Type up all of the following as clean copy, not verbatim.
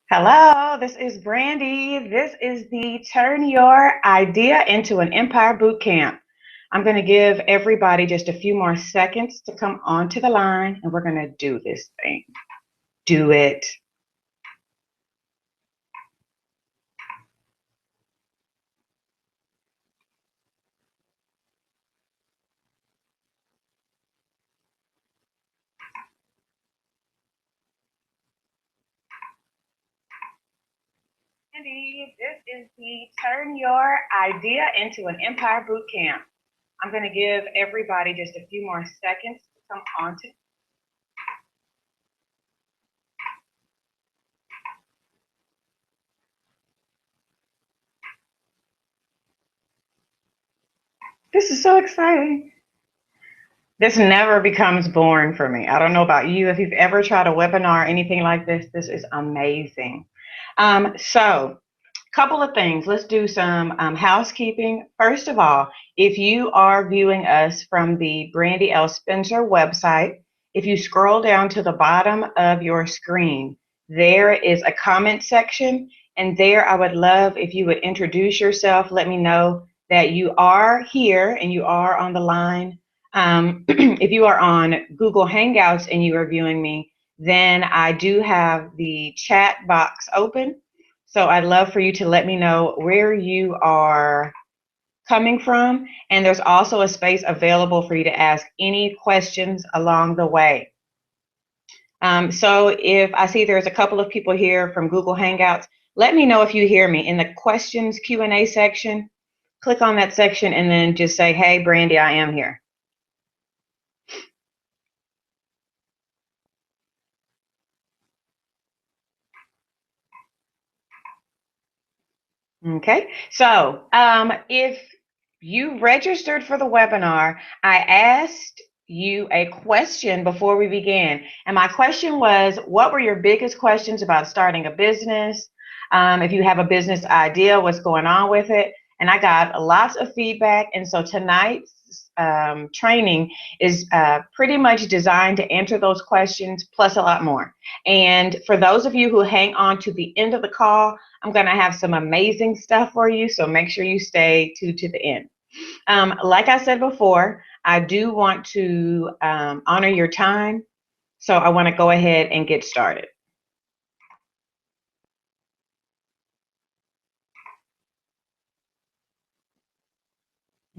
Hello, this is Brandi. This is the Turn Your Idea into an Empire Boot Camp. I'm going to give everybody just a few more seconds to come onto the line and we're going to do this thing. Do it. Brandi, this is the Turn Your Idea into an Empire Boot Camp. I'm going to give everybody just a few more seconds to come onto. This is so exciting. This never becomes boring for me. I don't know about you. If you've ever tried a webinar or anything like this is amazing. So, couple of things. Let's do some housekeeping. First of all, if you are viewing us from the Brandi L Spencer website, if you scroll down to the bottom of your screen, there is a comment section. And there I would love if you would introduce yourself. Let me know that you are here and you are on the line. If you are on Google Hangouts and you are viewing me, then I do have the chat box open. So I'd love for you to let me know where you are coming from. And there's also a space available for you to ask any questions along the way. So if I see there's a couple of people here from Google Hangouts, let me know if you hear me in the questions Q&A section. Click on that section and then just say, hey, Brandi, I am here. Okay, so if you registered for the webinar, I asked you a question before we began. And my question was, what were your biggest questions about starting a business? If you have a business idea, what's going on with it? And I got lots of feedback. And so tonight's training is pretty much designed to answer those questions plus a lot more. And for those of you who hang on to the end of the call, I'm going to have some amazing stuff for you. So make sure you stay to the end. Like I said before, I do want to honor your time. So I want to go ahead and get started.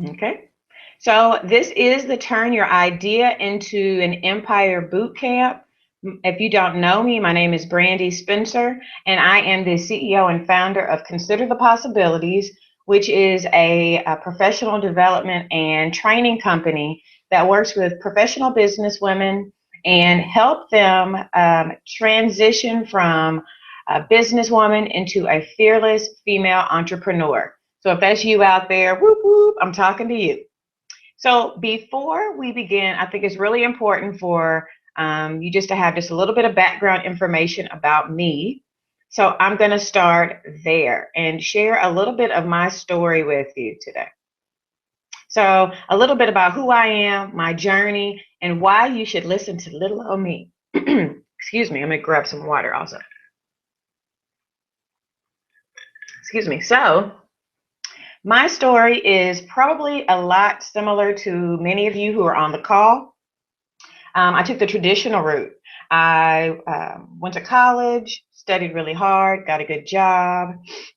Okay. So this is the Turn Your Idea into an Empire Boot Camp. If you don't know me, my name is Brandi Spencer, and I am the CEO and founder of Consider the Possibilities, which is a professional development and training company that works with professional business women and help them transition from a businesswoman into a fearless female entrepreneur. So if that's you out there, whoop, whoop, I'm talking to you. So before we begin, I think it's really important for you just to have just a little bit of background information about me. So I'm going to start there and share a little bit of my story with you today. So a little bit about who I am, my journey, and why you should listen to little old me. Excuse me, I'm going to grab some water also. Excuse me. So my story is probably a lot similar to many of you who are on the call. I took the traditional route. I went to college, studied really hard, got a good job,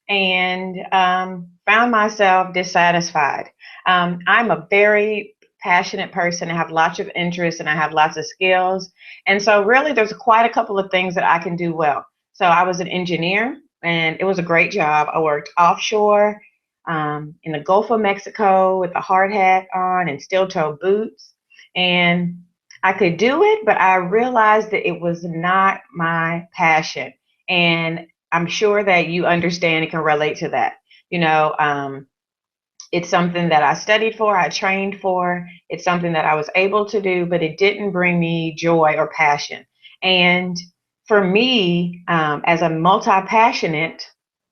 and found myself dissatisfied. I'm a very passionate person. I have lots of interests and I have lots of skills. And so really there's quite a couple of things that I can do well. So I was an engineer and it was a great job. I worked offshore in the Gulf of Mexico with a hard hat on and steel-toe boots. And I could do it, but I realized that it was not my passion. And I'm sure that you understand and can relate to that. You know, it's something that I studied for, I trained for, it's something that I was able to do, but it didn't bring me joy or passion. And for me, as a multi-passionate,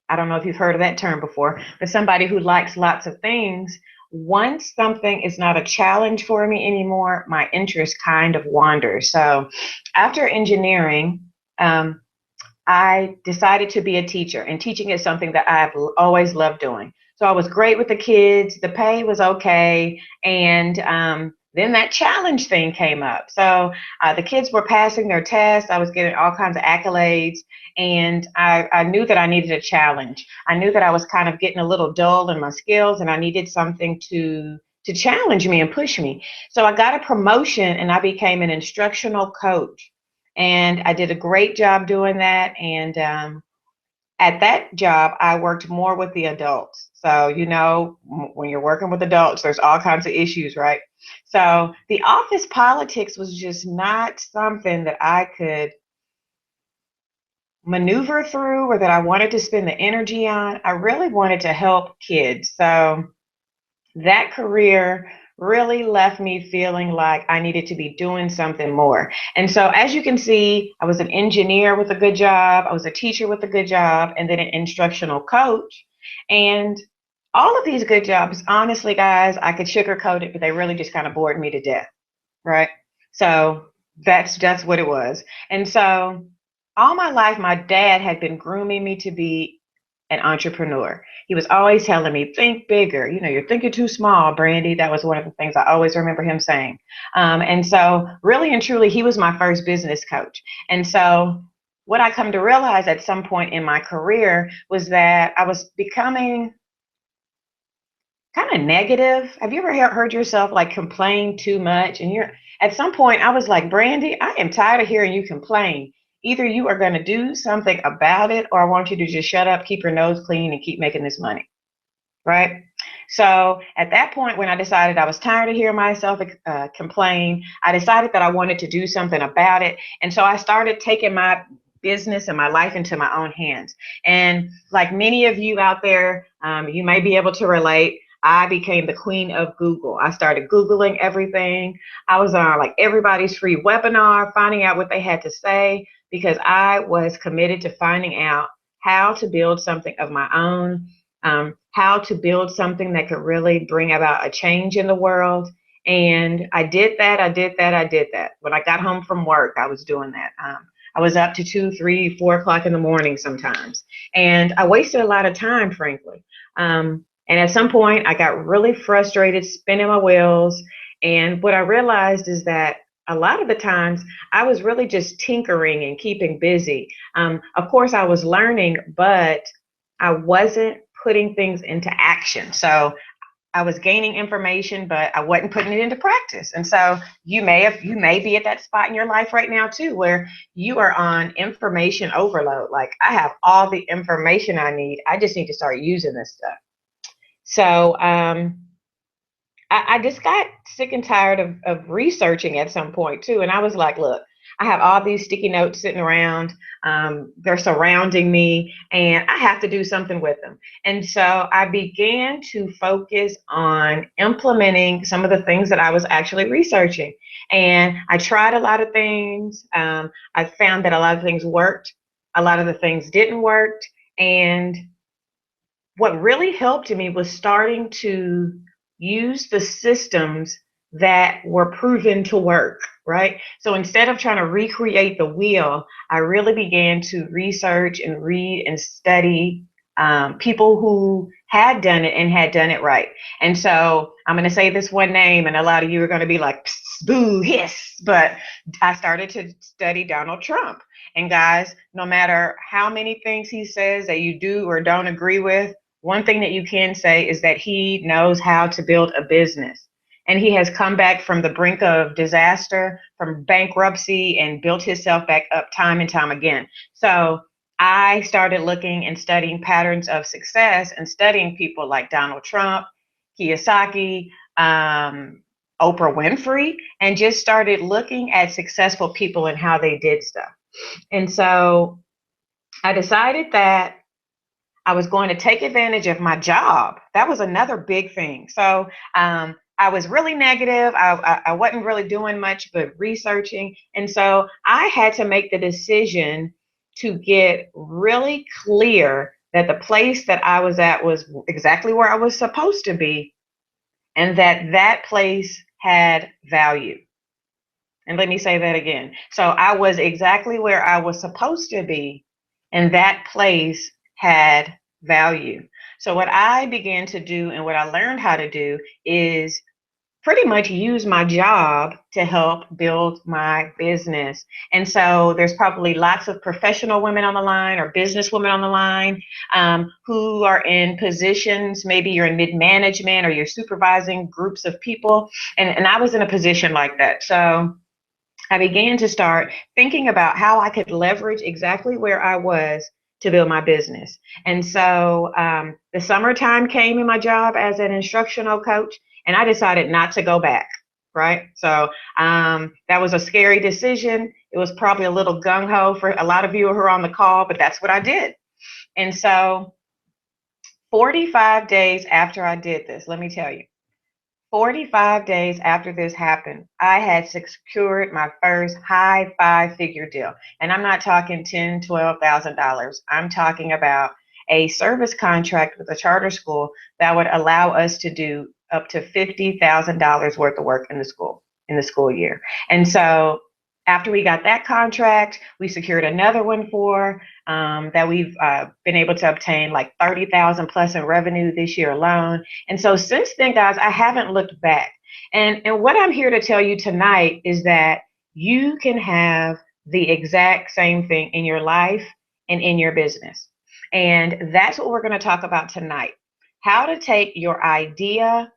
I don't know if you've heard of that term before, but somebody who likes lots of things, once something is not a challenge for me anymore, my interest kind of wanders. So after engineering, um, I decided to be a teacher, and teaching is something that I've always loved doing. So I was great with the kids. The pay was okay, and then that challenge thing came up. So the kids were passing their tests. I was getting all kinds of accolades, and I knew that I needed a challenge. I knew that I was kind of getting a little dull in my skills, and I needed something to challenge me and push me. So I got a promotion, and I became an instructional coach, and I did a great job doing that. And at that job, I worked more with the adults. So, when you're working with adults, there's all kinds of issues, right? So, the office politics was just not something that I could maneuver through or that I wanted to spend the energy on. I really wanted to help kids. So, that career really left me feeling like I needed to be doing something more. And so, as you can see, I was an engineer with a good job, I was a teacher with a good job, and then an instructional coach. And all of these good jobs, honestly, guys, I could sugarcoat it, but they really just kind of bored me to death, right? So that's what it was. And so all my life, my dad had been grooming me to be an entrepreneur. He was always telling me, think bigger. You're thinking too small, Brandi. That was one of the things I always remember him saying. And so, really and truly, he was my first business coach. And so, what I come to realize at some point in my career was that I was becoming kind of negative. Have you ever heard yourself like complain too much? And at some point, I was like, Brandi, I am tired of hearing you complain. Either you are going to do something about it, or I want you to just shut up, keep your nose clean, and keep making this money. Right? So at that point, when I decided I was tired of hearing myself complain, I decided that I wanted to do something about it. And so I started taking my business and my life into my own hands. And like many of you out there, you may be able to relate. I became the queen of Google. I started Googling everything. I was on like everybody's free webinar, finding out what they had to say, because I was committed to finding out how to build something of my own, how to build something that could really bring about a change in the world. And I did that. I did that. I did that. When I got home from work, I was doing that. I was up to 2, 3, 4 o'clock in the morning sometimes. And I wasted a lot of time, frankly. And at some point, I got really frustrated, spinning my wheels. And what I realized is that a lot of the times I was really just tinkering and keeping busy. Of course, I was learning, but I wasn't putting things into action. So I was gaining information, but I wasn't putting it into practice. And so you may be at that spot in your life right now too, where you are on information overload. Like, I have all the information I need. I just need to start using this stuff. So I just got sick and tired of researching at some point too. And I was like, look, I have all these sticky notes sitting around. They're surrounding me, and I have to do something with them. And so I began to focus on implementing some of the things that I was actually researching. And I tried a lot of things. I found that a lot of things worked, a lot of the things didn't work. And what really helped me was starting to use the systems that were proven to work, right? So instead of trying to recreate the wheel, I really began to research and read and study people who had done it and had done it right. And so I'm going to say this one name, and a lot of you are going to be like, boo, hiss. But I started to study Donald Trump. And guys, no matter how many things he says that you do or don't agree with, one thing that you can say is that he knows how to build a business. And he has come back from the brink of disaster, from bankruptcy, and built himself back up time and time again. So I started looking and studying patterns of success and studying people like Donald Trump, Kiyosaki, Oprah Winfrey, and just started looking at successful people and how they did stuff. And so I decided that I was going to take advantage of my job. That was another big thing. So I was really negative. I wasn't really doing much but researching. And so I had to make the decision to get really clear that the place that I was at was exactly where I was supposed to be, and that that place had value. And let me say that again. So I was exactly where I was supposed to be, and that place had value. So what I began to do and what I learned how to do is pretty much use my job to help build my business. And so there's probably lots of professional women on the line or business women on the line who are in positions. Maybe you're in mid management or you're supervising groups of people. And I was in a position like that. So I began to start thinking about how I could leverage exactly where I was to build my business. And so the summertime came in my job as an instructional coach, and I decided not to go back. Right. So that was a scary decision. It was probably a little gung ho for a lot of you who are on the call, but that's what I did. And so 45 days after I did this, let me tell you, 45 days after this happened, I had secured my first high five-figure deal. And I'm not talking $10,000, $12,000. I'm talking about a service contract with a charter school that would allow us to do up to $50,000 worth of work in the school year. And so after we got that contract, we secured another one for that we've been able to obtain like 30,000 plus in revenue this year alone. And so since then, guys, I haven't looked back. And what I'm here to tell you tonight is that you can have the exact same thing in your life and in your business. And that's what we're going to talk about tonight. How to take your idea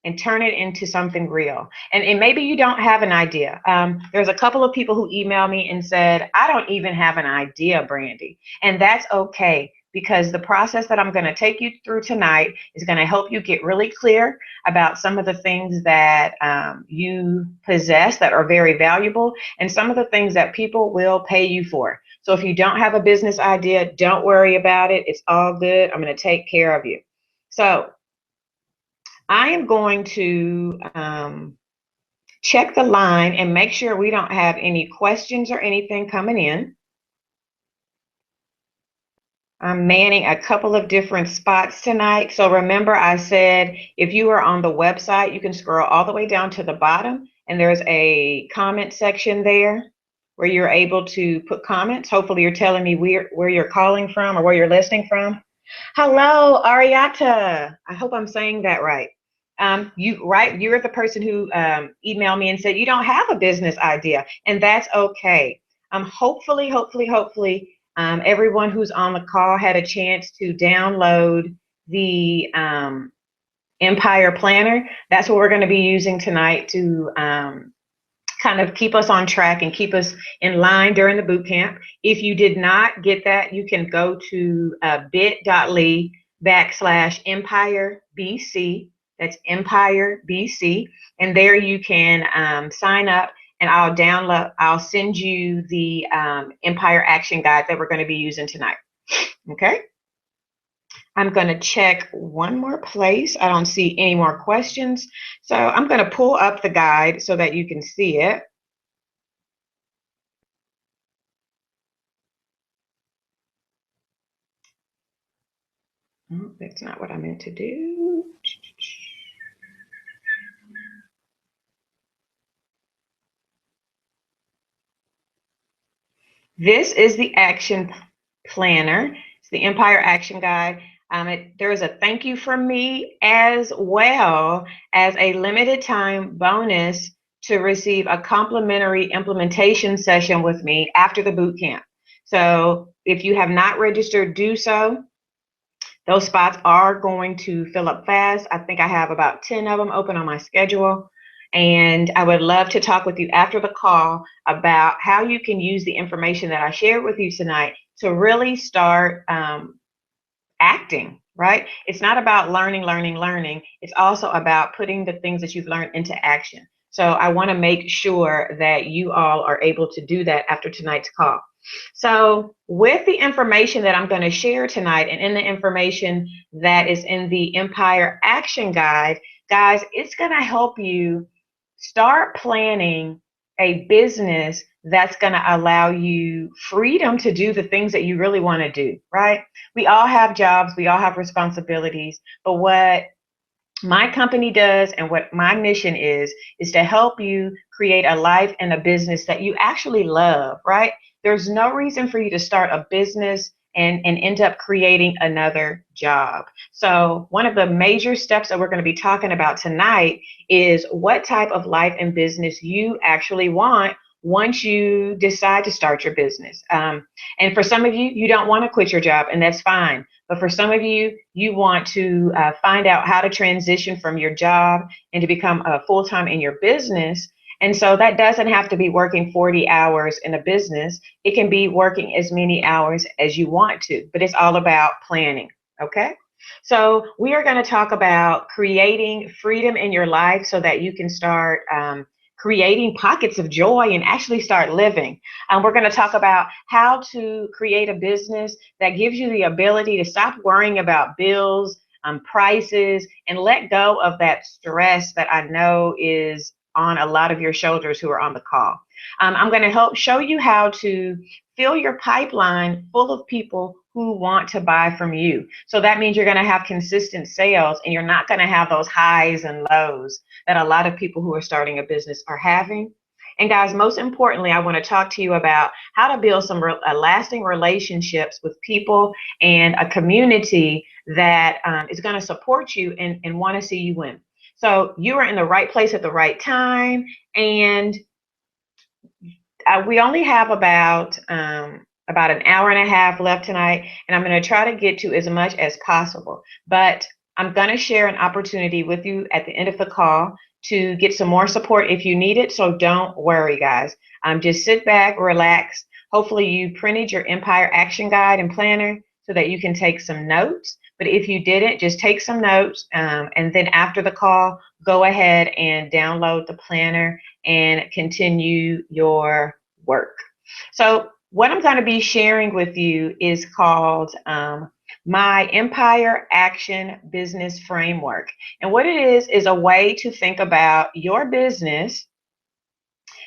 and turn it into something real. And maybe you don't have an idea. There's a couple of people who emailed me and said, I don't even have an idea, Brandi. And that's okay, because the process that I'm going to take you through tonight is going to help you get really clear about some of the things that you possess that are very valuable and some of the things that people will pay you for. So if you don't have a business idea, don't worry about it. It's all good. I'm going to take care of you. So I am going to check the line and make sure we don't have any questions or anything coming in. I'm manning a couple of different spots tonight. So remember, I said if you are on the website, you can scroll all the way down to the bottom and there's a comment section there where you're able to put comments. Hopefully you're telling me where you're calling from or where you're listening from. Hello, Ariata. I hope I'm saying that right. You're the person who emailed me and said you don't have a business idea, and that's okay. Hopefully, everyone who's on the call had a chance to download the Empire Planner. That's what we're going to be using tonight to kind of keep us on track and keep us in line during the boot camp. If you did not get that, you can go to bit.ly/Empire BC. That's Empire BC. And there you can sign up and I'll send you the Empire Action Guide that we're going to be using tonight. Okay. I'm going to check one more place. I don't see any more questions. So I'm going to pull up the guide so that you can see it. Oh, that's not what I meant to do. This is the action planner. It's the Empire Action Guide. There is a thank you from me as well as a limited time bonus to receive a complimentary implementation session with me after the boot camp. So if you have not registered, do so. Those spots are going to fill up fast. I think I have about 10 of them open on my schedule. And I would love to talk with you after the call about how you can use the information that I shared with you tonight to really start acting, right? It's not about learning. It's also about putting the things that you've learned into action. So I want to make sure that you all are able to do that after tonight's call. So with the information that I'm going to share tonight and in the information that is in the Empire Action Guide, guys, it's going to help you start planning a business that's going to allow you freedom to do the things that you really want to do, right? We all have jobs, we all have responsibilities, but what my company does and what my mission is to help you create a life and a business that you actually love, right? There's no reason for you to start a business and end up creating another job. So one of the major steps that we're going to be talking about tonight is what type of life and business you actually want once you decide to start your business. And for some of you, you don't want to quit your job, and that's fine. But for some of you, you want to find out how to transition from your job and to become full time in your business. And so that doesn't have to be working 40 hours in a business. It can be working as many hours as you want to, but it's all about planning. Okay. So we are going to talk about creating freedom in your life so that you can start creating pockets of joy and actually start living. We're going to talk about how to create a business that gives you the ability to stop worrying about bills, prices, and let go of that stress that I know is on a lot of your shoulders who are on the call. I'm going to help show you how to fill your pipeline full of people who want to buy from you. So that means you're going to have consistent sales and you're not going to have those highs and lows that a lot of people who are starting a business are having. And guys, most importantly, I want to talk to you about how to build some lasting relationships with people and a community that is going to support you and want to see you win. So you are in the right place at the right time. And we only have about an hour and a half left tonight, and I'm going to try to get to as much as possible. But I'm going to share an opportunity with you at the end of the call to get some more support if you need it. So don't worry, guys. Just sit back, relax. Hopefully you printed your Empire Action Guide and Planner so that you can take some notes. But if you didn't, just take some notes. And then after the call, go ahead and download the planner and continue your work. So what I'm going to be sharing with you is called my Empire Action Business Framework. And what it is a way to think about your business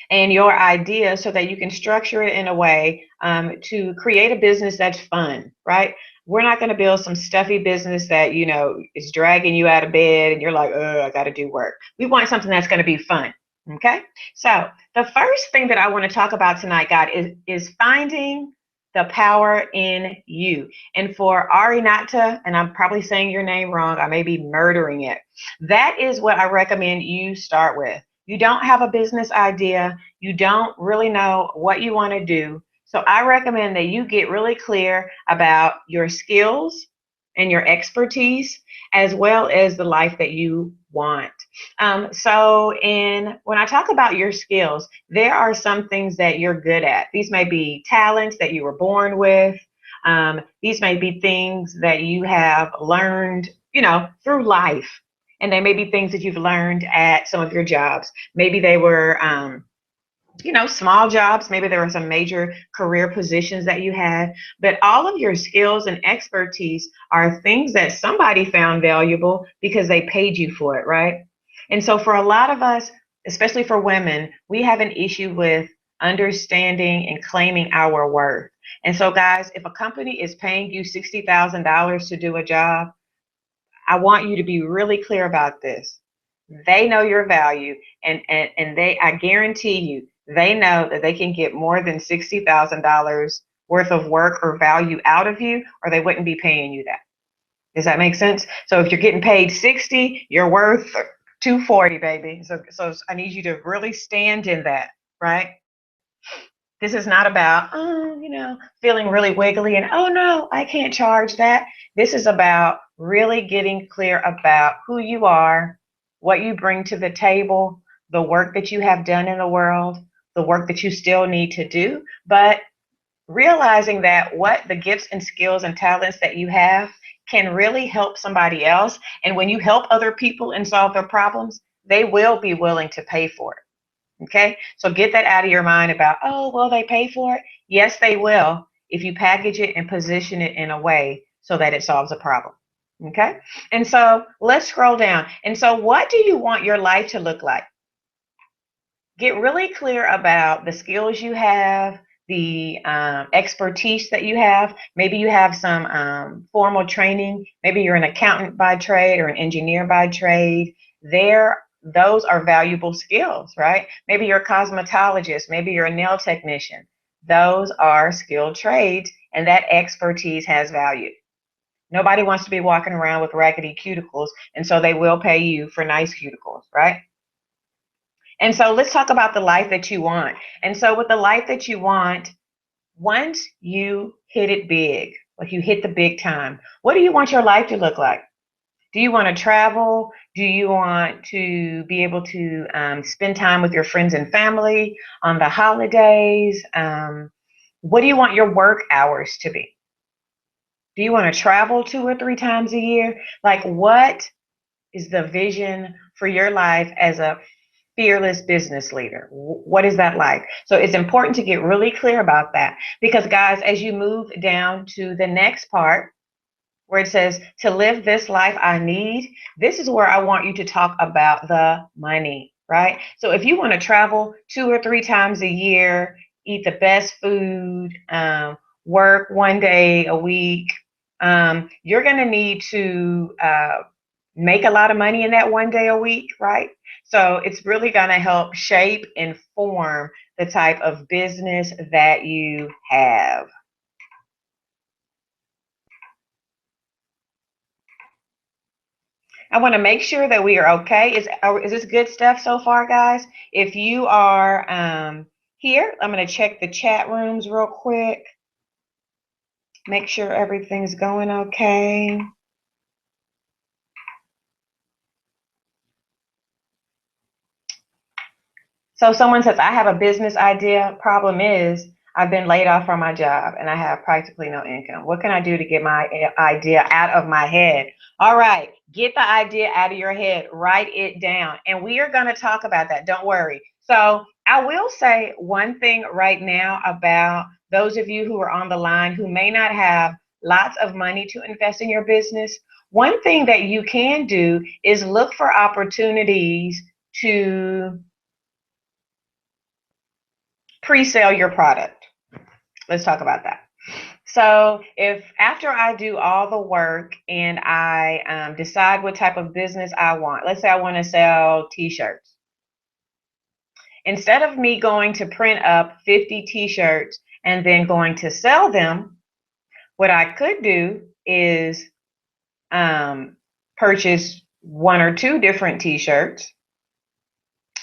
and your idea so that you can structure it in a way to create a business that's fun, right? We're not going to build some stuffy business that, you know, is dragging you out of bed and you're like, oh, I got to do work. We want something that's going to be fun. Okay. So the first thing that I want to talk about tonight, God, is finding the power in you. And for Arinata, and I'm probably saying your name wrong, I may be murdering it. That is what I recommend you start with. You don't have a business idea. You don't really know what you want to do. So I recommend that you get really clear about your skills and your expertise, as well as the life that you want. When I talk about your skills, there are some things that you're good at. These may be talents that you were born with. These may be things that you have learned, you know, through life. And they may be things that you've learned at some of your jobs. Maybe they were, small jobs. Maybe there were some major career positions that you had. But all of your skills and expertise are things that somebody found valuable because they paid you for it, right? And so for a lot of us, especially for women, we have an issue with understanding and claiming our worth. And so, guys, if a company is paying you $60,000 to do a job, I want you to be really clear about this. They know your value, and I guarantee you, they know that they can get more than $60,000 worth of work or value out of you, or they wouldn't be paying you that. Does that make sense? So if you're getting paid 60, you're worth 240, baby. So I need you to really stand in that, right? This is not about, feeling really wiggly and, oh no, I can't charge that. This is about really getting clear about who you are, what you bring to the table, the work that you have done in the world, the work that you still need to do, but realizing that what the gifts and skills and talents that you have can really help somebody else. And when you help other people and solve their problems, they will be willing to pay for it. Okay, so get that out of your mind about, oh, will they pay for it? Yes, they will if you package it and position it in a way so that it solves a problem. Okay, and so let's scroll down. And so, what do you want your life to look like? Get really clear about the skills you have, the expertise that you have. Maybe you have some formal training. Maybe you're an accountant by trade or an engineer by trade. Those are valuable skills, right? Maybe you're a cosmetologist. Maybe you're a nail technician. Those are skilled trades, and that expertise has value. Nobody wants to be walking around with raggedy cuticles, and so they will pay you for nice cuticles, right? And so let's talk about the life that you want. And so with the life that you want, once you hit it big, like you hit the big time, what do you want your life to look like? Do you want to travel? Do you want to be able to spend time with your friends and family on the holidays? What do you want your work hours to be? Do you want to travel 2 or 3 times a year? Like, what is the vision for your life as a fearless business leader? What is that like? So it's important to get really clear about that, because guys, as you move down to the next part where it says to live this life I need, this is where I want you to talk about the money, right? So if you want to travel 2 or 3 times a year, eat the best food, work 1 day a week, you're going to need to make a lot of money in that 1 day a week, right? So it's really going to help shape and form the type of business that you have. I want to make sure that we are okay. Is this good stuff so far, guys? If you are here, I'm going to check the chat rooms real quick. Make sure everything's going okay. So someone says, I have a business idea. Problem is, I've been laid off from my job and I have practically no income. What can I do to get my idea out of my head? All right, get the idea out of your head, write it down. And we are going to talk about that. Don't worry. So I will say one thing right now about those of you who are on the line who may not have lots of money to invest in your business. One thing that you can do is look for opportunities to pre-sale your product. Let's talk about that. So if after I do all the work and I decide what type of business I want, let's say I want to sell t-shirts. Instead of me going to print up 50 t-shirts and then going to sell them, what I could do is purchase 1 or 2 different t-shirts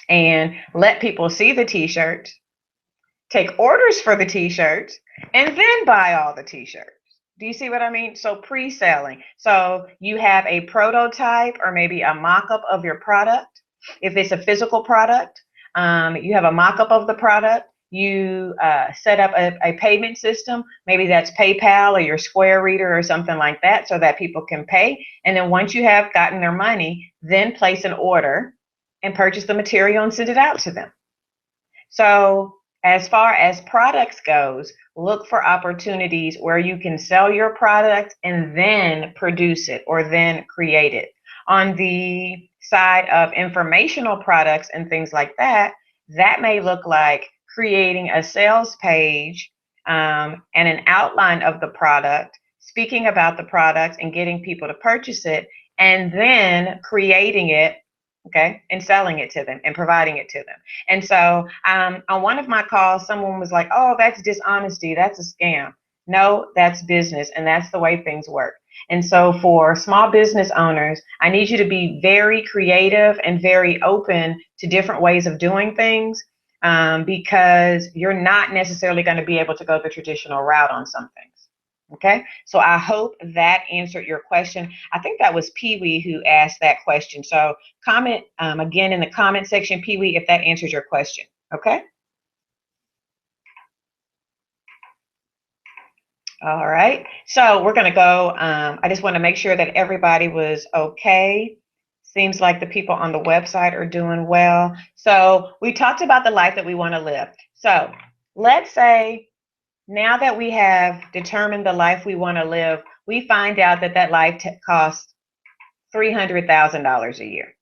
and let people see the t-shirts, take orders for the t-shirts, and then buy all the t-shirts. Do you see what I mean? So pre-selling. So you have a prototype or maybe a mock-up of your product. If it's a physical product, you have a mock-up of the product. You set up a payment system. Maybe that's PayPal or your Square Reader or something like that so that people can pay. And then once you have gotten their money, then place an order and purchase the material and send it out to them. So as far as products goes, look for opportunities where you can sell your product and then produce it or then create it. On the side of informational products and things like that, that may look like creating a sales page and an outline of the product, speaking about the product and getting people to purchase it, and then creating it, okay, and selling it to them and providing it to them. And so on one of my calls, someone was like, oh, that's dishonesty, that's a scam. No, that's business, and that's the way things work. And so for small business owners, I need you to be very creative and very open to different ways of doing things, because you're not necessarily going to be able to go the traditional route on some things. Okay, so I hope that answered your question. I think that was Pee Wee who asked that question. So comment again in the comment section, Pee Wee, if that answers your question. Okay. All right. So we're going to go. I just want to make sure that everybody was okay. Seems like the people on the website are doing well. So we talked about the life that we want to live. So let's say now that we have determined the life we want to live, we find out that that life costs $300,000 a year.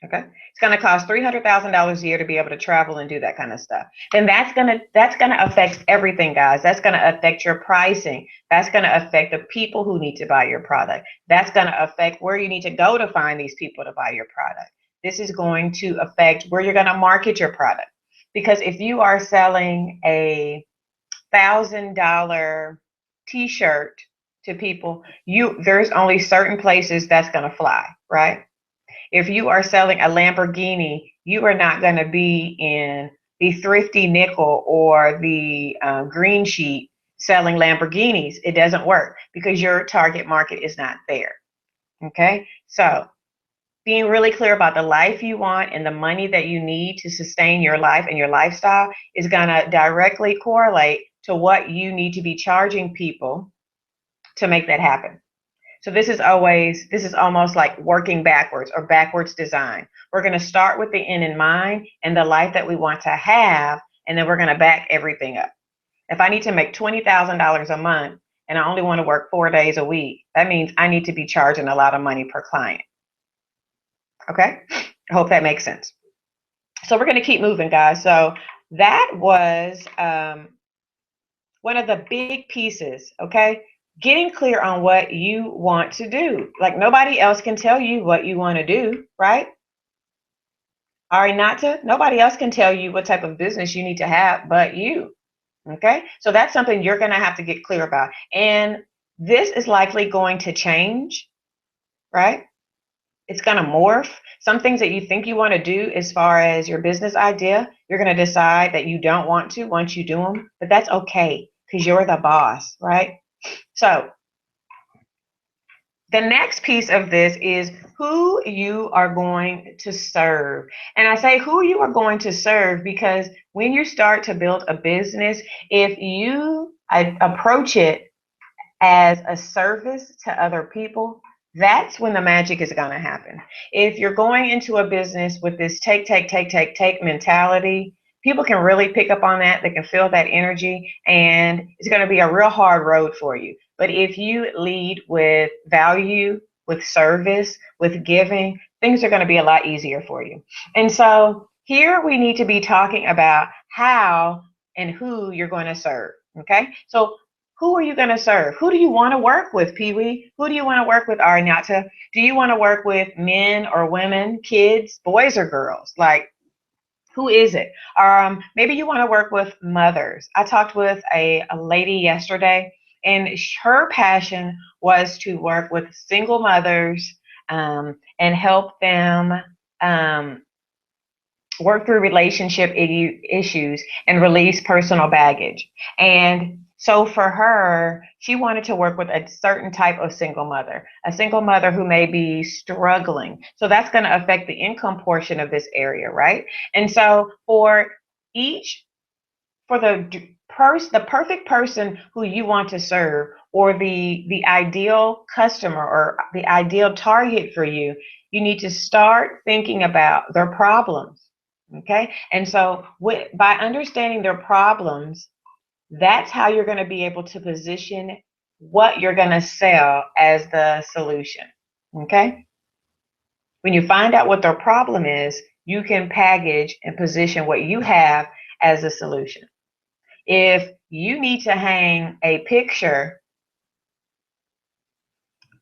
Okay, it's going to cost $300,000 a year to be able to travel and do that kind of stuff. Then that's gonna affect everything, guys. That's going to affect your pricing. That's going to affect the people who need to buy your product. That's going to affect where you need to go to find these people to buy your product. This is going to affect where you're going to market your product. Because if you are selling a $1,000 T-shirt to people, there's only certain places that's going to fly, right? If you are selling a Lamborghini, you are not going to be in the Thrifty Nickel or the Green Sheet selling Lamborghinis. It doesn't work because your target market is not there. Okay, so being really clear about the life you want and the money that you need to sustain your life and your lifestyle is going to directly correlate to what you need to be charging people to make that happen. So this is almost like working backwards or backwards design. We're going to start with the end in mind and the life that we want to have, and then we're going to back everything up. If I need to make $20,000 a month and I only want to work 4 days a week, that means I need to be charging a lot of money per client. Okay, I hope that makes sense. So we're going to keep moving, guys. So that was one of the big pieces, okay? Getting clear on what you want to do. Like nobody else can tell you what you want to do, right? Ari, not to, nobody else can tell you what type of business you need to have but you, okay? So that's something you're going to have to get clear about. And this is likely going to change, right? It's going to morph. Some things that you think you want to do as far as your business idea, you're going to decide that you don't want to once you do them, but that's okay because you're the boss, right? So the next piece of this is who you are going to serve. And I say who you are going to serve because when you start to build a business, if you approach it as a service to other people, that's when the magic is going to happen. If you're going into a business with this take mentality, people can really pick up on that. They can feel that energy, and it's going to be a real hard road for you. But if you lead with value, with service, with giving, things are going to be a lot easier for you. And so here we need to be talking about how and who you're going to serve. Okay, so who are you going to serve? Who do you want to work with, Pee-wee? Who do you want to work with, Arnata? Do you want to work with men or women, kids, boys or girls? Like, who is it? Maybe you want to work with mothers. I talked with a lady yesterday, and her passion was to work with single mothers and help them work through relationship issues and release personal baggage. And so for her, she wanted to work with a certain type of single mother, a single mother who may be struggling. So that's going to affect the income portion of this area, right? And so for the perfect person who you want to serve, or the ideal customer or the ideal target for you, you need to start thinking about their problems. Okay, and so by understanding their problems, that's how you're going to be able to position what you're going to sell as the solution. Okay, when you find out what their problem is, you can package and position what you have as a solution. If you need to hang a picture,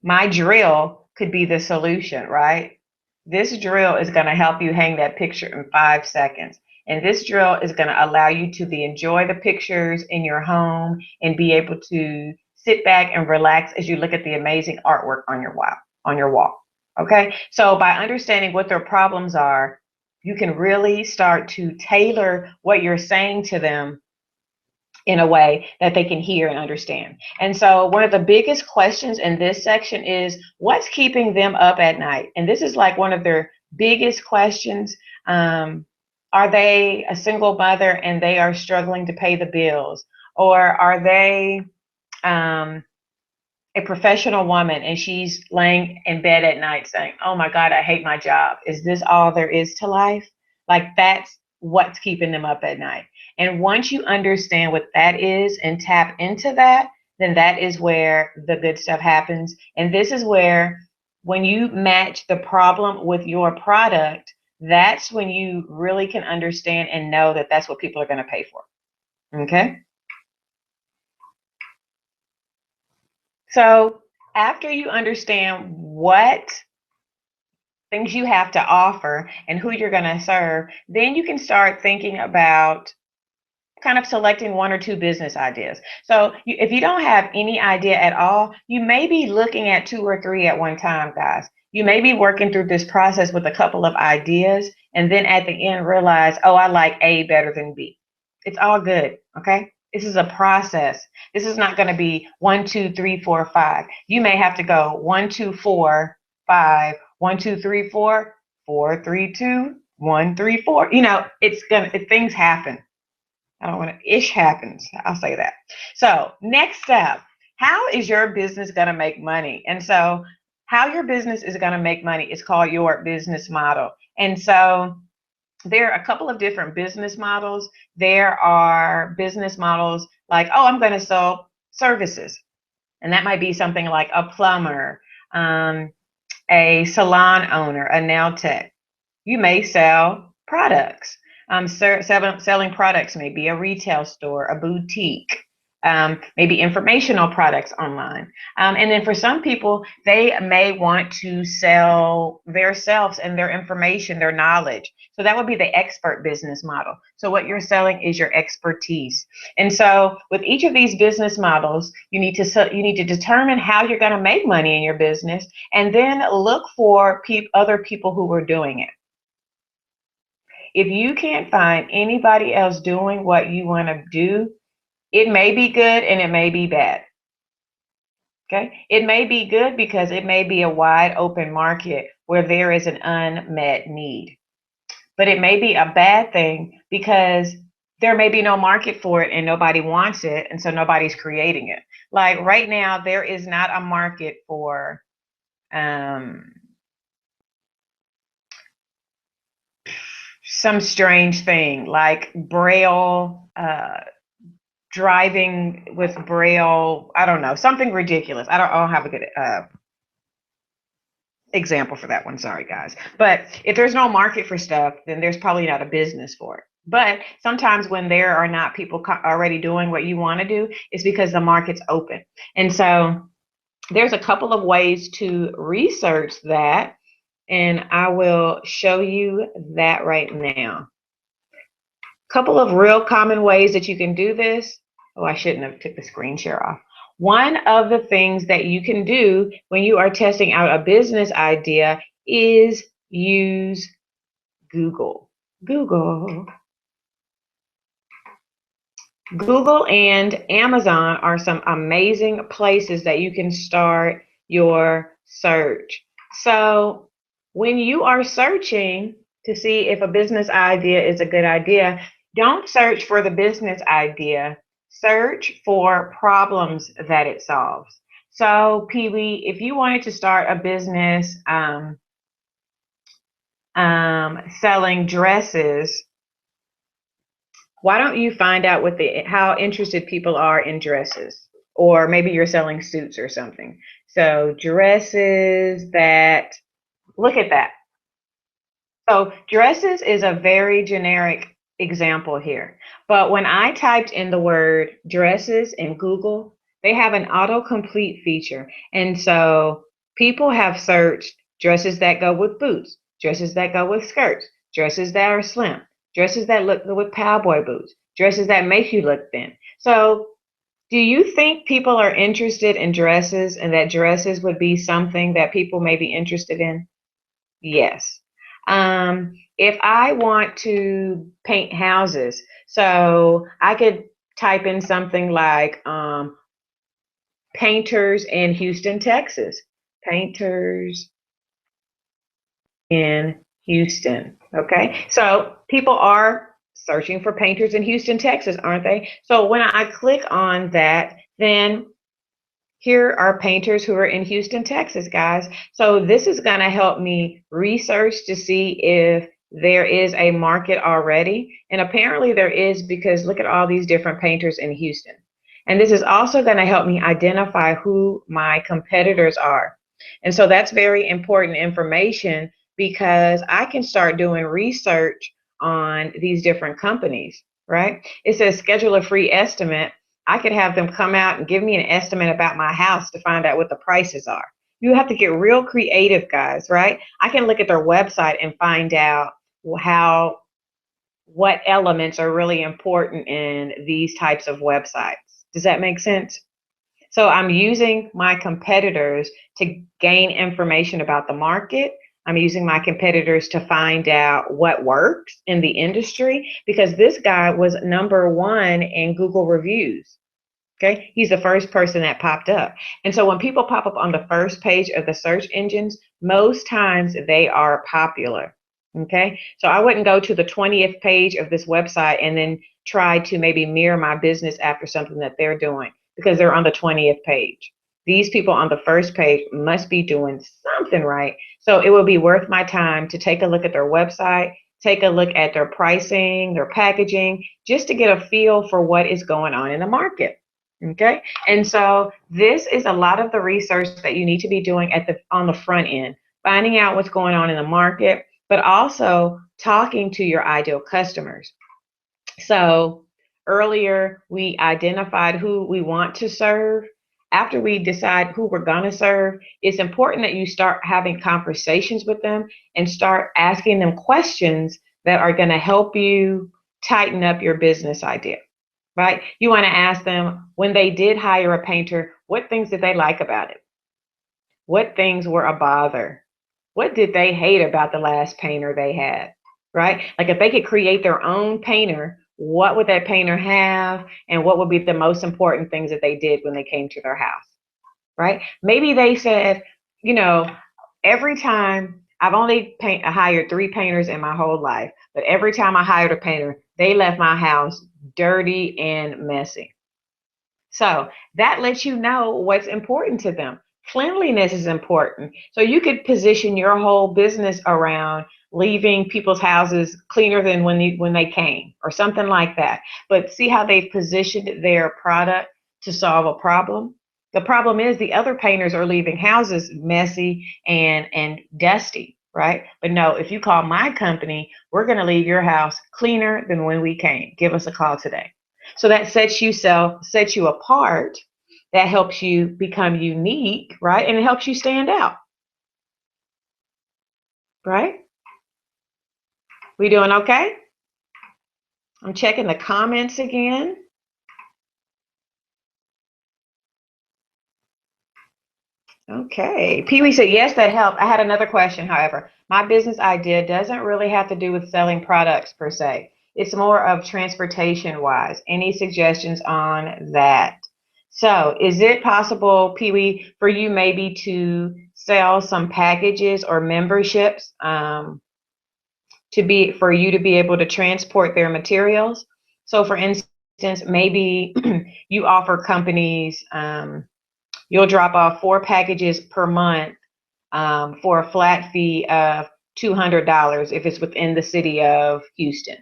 my drill could be the solution, right? This drill is going to help you hang that picture in 5 seconds. And this drill is going to allow you to enjoy the pictures in your home and be able to sit back and relax as you look at the amazing artwork on your wall. Okay? So by understanding what their problems are, you can really start to tailor what you're saying to them in a way that they can hear and understand. And so one of the biggest questions in this section is what's keeping them up at night? And this is like one of their biggest questions. Are they a single mother and they are struggling to pay the bills? Or are they a professional woman and she's laying in bed at night saying, oh my God, I hate my job. Is this all there is to life? Like that's what's keeping them up at night. And once you understand what that is and tap into that, then that is where the good stuff happens. And this is where when you match the problem with your product, that's when you really can understand and know that that's what people are going to pay for. Okay? So after you understand what things you have to offer and who you're going to serve, then you can start thinking about kind of selecting one or two business ideas. So if you don't have any idea at all, you may be looking at two or three at one time, guys. You may be working through this process with a couple of ideas and then at the end realize, oh, I like A better than B. It's all good, okay? This is a process. This is not going to be 1, 2, 3, 4, 5. You may have to go 1, 2, 4, 5, 1, 2, 3, 4, 4, 3, 2, 1, 3, 4. Things happen. I don't want to, ish happens. I'll say that. So next step, how is your business going to make money? And so how your business is going to make money is called your business model. And so there are a couple of different business models. There are business models like, oh, I'm going to sell services. And that might be something like a plumber, a salon owner, a nail tech. You may sell products. Selling products may be a retail store, a boutique, maybe informational products online. And then for some people, they may want to sell their selves and their information, their knowledge. So that would be the expert business model. So what you're selling is your expertise. And so with each of these business models, you need to determine how you're going to make money in your business, and then look for other people who are doing it. If you can't find anybody else doing what you want to do, it may be good and it may be bad. Okay? It may be good because it may be a wide open market where there is an unmet need. But it may be a bad thing because there may be no market for it and nobody wants it, and so nobody's creating it. Like right now, there is not a market for some strange thing like Braille, driving with Braille. I don't know, something ridiculous. I don't have a good example for that one. Sorry, guys. But if there's no market for stuff, then there's probably not a business for it. But sometimes when there are not people already doing what you want to do, it's because the market's open. And so there's a couple of ways to research that, and I will show you that right now. Couple of real common ways that you can do this. Oh, I shouldn't have took the screen share off. One of the things that you can do when you are testing out a business idea is use Google. Google and Amazon are some amazing places that you can start your search. So when you are searching to see if a business idea is a good idea, don't search for the business idea. Search for problems that it solves. So, Pee Wee, if you wanted to start a business selling dresses, why don't you find out how interested people are in dresses? Or maybe you're selling suits or something. So dresses that, look at that. So dresses is a very generic example here. But when I typed in the word dresses in Google, they have an autocomplete feature. And so people have searched dresses that go with boots, dresses that go with skirts, dresses that are slim, dresses that look good with cowboy boots, dresses that make you look thin. So do you think people are interested in dresses and that dresses would be something that people may be interested in? Yes. If I want to paint houses, so I could type in something like painters in Houston, Texas. Painters in Houston. Okay. So people are searching for painters in Houston, Texas, aren't they? So when I click on that, then here are painters who are in Houston, Texas, guys. So this is going to help me research to see if there is a market already. And apparently there is, because look at all these different painters in Houston. And this is also going to help me identify who my competitors are. And so that's very important information because I can start doing research on these different companies, right? It says schedule a free estimate. I could have them come out and give me an estimate about my house to find out what the prices are. You have to get real creative, guys, right? I can look at their website and find out how what elements are really important in these types of websites. Does that make sense? So I'm using my competitors to gain information about the market. I'm using my competitors to find out what works in the industry because this guy was number 1 in Google reviews. Okay, he's the first person that popped up. And so when people pop up on the first page of the search engines, most times they are popular. Okay, so I wouldn't go to the 20th page of this website and then try to maybe mirror my business after something that they're doing because they're on the 20th page. These people on the first page must be doing something right. So it will be worth my time to take a look at their website, take a look at their pricing, their packaging, just to get a feel for what is going on in the market. Okay, and so this is a lot of the research that you need to be doing at the on the front end, finding out what's going on in the market, but also talking to your ideal customers. So earlier we identified who we want to serve. After we decide who we're going to serve, it's important that you start having conversations with them and start asking them questions that are going to help you tighten up your business idea, right? You want to ask them when they did hire a painter, what things did they like about it? What things were a bother? What did they hate about the last painter they had, right? Like if they could create their own painter, what would that painter have? And what would be the most important things that they did when they came to their house, right? Maybe they said, you know, every time I've only hired 3 painters in my whole life, but every time I hired a painter, they left my house dirty and messy. So that lets you know what's important to them. Cleanliness is important. So you could position your whole business around leaving people's houses cleaner than when they came or something like that. But see how they've positioned their product to solve a problem? The problem is the other painters are leaving houses messy and dusty, right? But no, if you call my company, we're going to leave your house cleaner than when we came. Give us a call today. So that sets you apart. That helps you become unique, right? And it helps you stand out, right? We doing okay? I'm checking the comments again. Okay. Pee Wee said, yes, that helped. I had another question, however. My business idea doesn't really have to do with selling products per se. It's more of transportation wise. Any suggestions on that? So, is it possible, Pee Wee, for you maybe to sell some packages or memberships to be for you to be able to transport their materials? So, for instance, maybe you offer companies. You'll drop off 4 packages per month for a flat fee of $200 if it's within the city of Houston,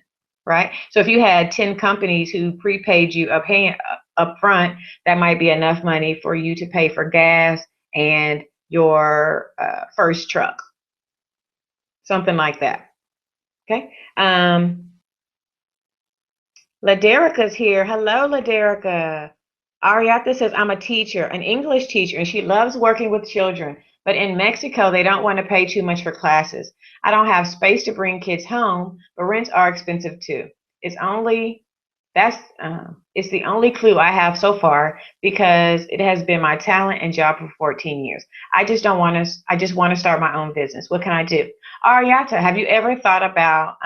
right? So if you had 10 companies who prepaid you up front, that might be enough money for you to pay for gas and your first truck, something like that. Okay. Laderica's here. Hello, Laderica. Ariata says, I'm a teacher, an English teacher, and she loves working with children. But in Mexico, they don't want to pay too much for classes. I don't have space to bring kids home, but rents are expensive too. It's only that's it's the only clue I have so far because it has been my talent and job for 14 years. I just don't want to. I just want to start my own business. What can I do? Ariata, have you ever thought about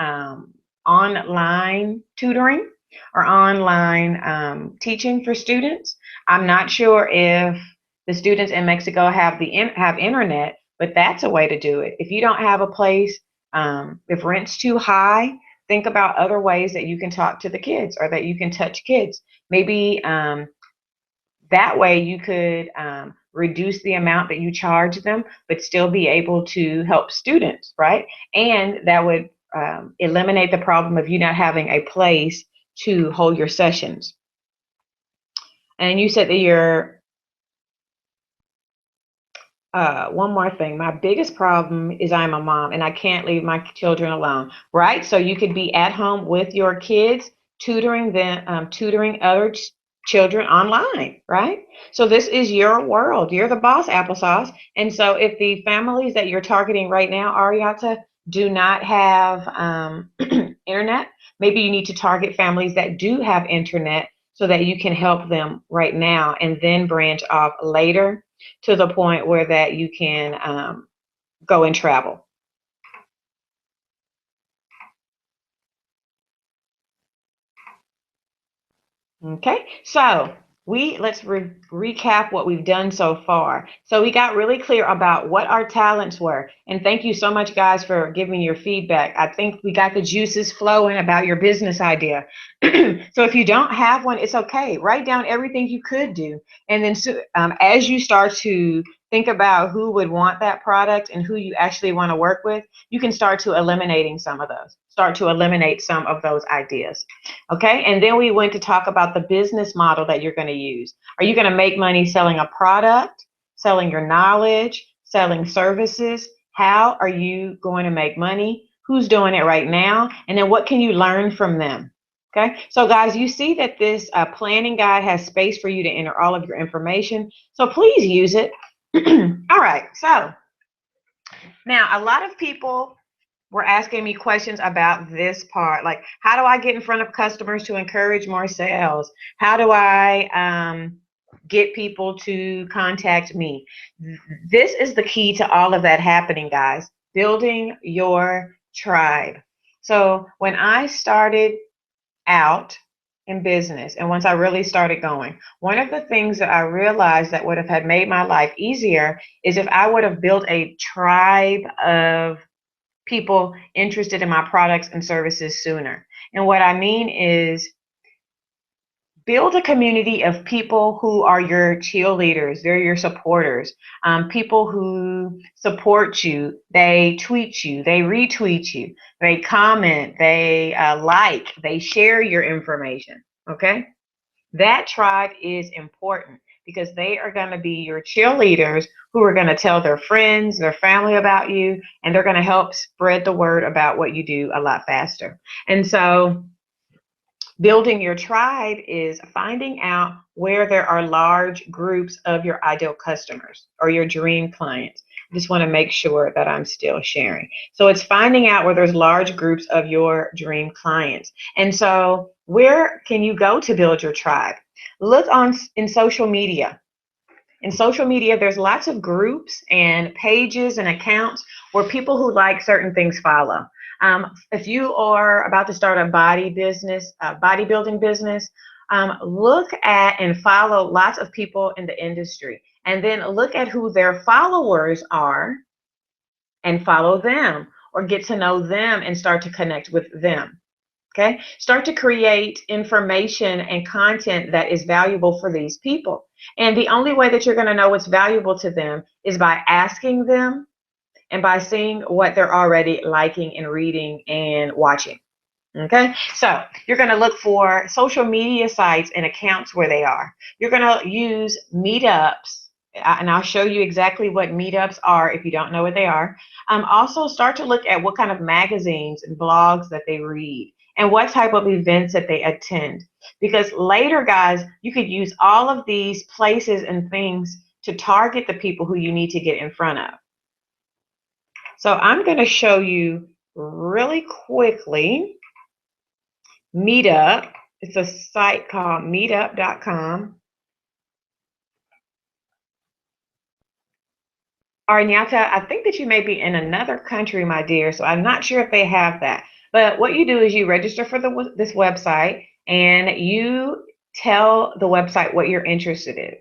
online tutoring or online teaching for students? I'm not sure if the students in Mexico have internet, but that's a way to do it. If you don't have a place, if rent's too high, think about other ways that you can talk to the kids or that you can touch kids. Maybe that way you could reduce the amount that you charge them, but still be able to help students, right? And that would eliminate the problem of you not having a place to hold your sessions. And you said that one more thing. My biggest problem is I'm a mom and I can't leave my children alone, right? So you could be at home with your kids, tutoring them, tutoring other children online, right? So this is your world. You're the boss, applesauce. And so if the families that you're targeting right now, Ariata, do not have internet, maybe you need to target families that do have internet so that you can help them right now and then branch off later to the point where that you can go and travel. Okay, so let's recap what we've done so far. So we got really clear about what our talents were, and thank you so much, guys, for giving your feedback. I think we got the juices flowing about your business idea. So if you don't have one, it's okay. Write down everything you could do, and then as you start to think about who would want that product and who you actually want to work with, you can start to eliminating some of those. Start to eliminate some of those ideas. Okay, and then we went to talk about the business model that you're going to use. Are you going to make money selling a product, selling your knowledge, selling services? How are you going to make money? Who's doing it right now? And then what can you learn from them? Okay, so guys, you see that this planning guide has space for you to enter all of your information. So please use it. All right, so now a lot of people were asking me questions about this part, like how do I get in front of customers to encourage more sales? How do I get people to contact me? This is the key to all of that happening, guys. Building your tribe. So when I started out in business and once I really started going, one of the things that I realized that would have had made my life easier is if I would have built a tribe of people interested in my products and services sooner. And what I mean is build a community of people who are your cheerleaders, they're your supporters, people who support you, they tweet you, they retweet you, they comment, they like, they share your information. Okay, that tribe is important because they are going to be your cheerleaders who are going to tell their friends, their family about you, and they're going to help spread the word about what you do a lot faster. And so building your tribe is finding out where there are large groups of your ideal customers or your dream clients. I just want to make sure that I'm still sharing. So it's finding out where there's large groups of your dream clients. And so where can you go to build your tribe? Look in social media. In social media, there's lots of groups and pages and accounts where people who like certain things follow. If you are about to start a bodybuilding business, look at and follow lots of people in the industry, and then look at who their followers are and follow them or get to know them and start to connect with them. Okay, start to create information and content that is valuable for these people. And the only way that you're going to know what's valuable to them is by asking them and by seeing what they're already liking and reading and watching. Okay, so you're going to look for social media sites and accounts where they are. You're going to use meetups, and I'll show you exactly what meetups are if you don't know what they are. Also, start to look at what kind of magazines and blogs that they read and what type of events that they attend. Because later, guys, you could use all of these places and things to target the people who you need to get in front of. So I'm going to show you really quickly Meetup. It's a site called meetup.com. Arnyata, I think that you may be in another country, my dear, so I'm not sure if they have that. But what you do is you register for this website and you tell the website what you're interested in.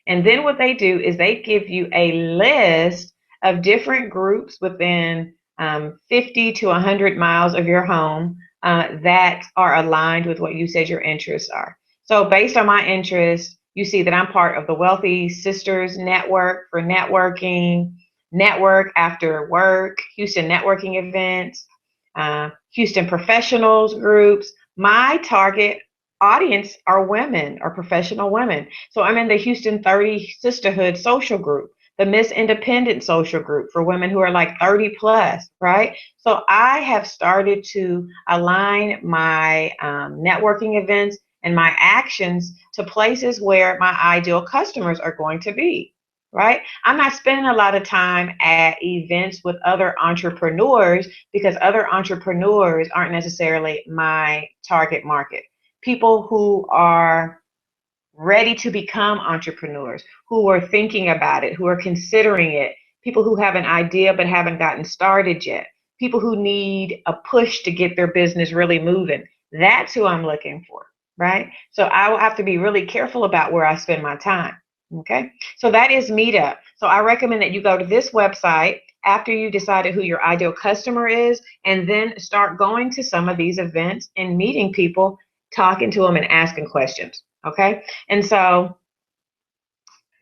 And then what they do is they give you a list of different groups within 50 to 100 miles of your home that are aligned with what you said your interests are. So based on my interests, you see that I'm part of the Wealthy Sisters Network for networking, Network After Work, Houston networking events, Houston professionals groups. My target audience are women or professional women. So I'm in the Houston 30 Sisterhood social group. the Miss Independent social group for women who are like 30 plus, right? So I have started to align my networking events and my actions to places where my ideal customers are going to be, right? I'm not spending a lot of time at events with other entrepreneurs because other entrepreneurs aren't necessarily my target market. People who are ready to become entrepreneurs, who are thinking about it, who are considering it, people who have an idea but haven't gotten started yet, people who need a push to get their business really moving. That's who I'm looking for, right? So I will have to be really careful about where I spend my time. Okay, so that is Meetup. So I recommend that you go to this website after you decided who your ideal customer is, and then start going to some of these events and meeting people, talking to them and asking questions. Okay, and so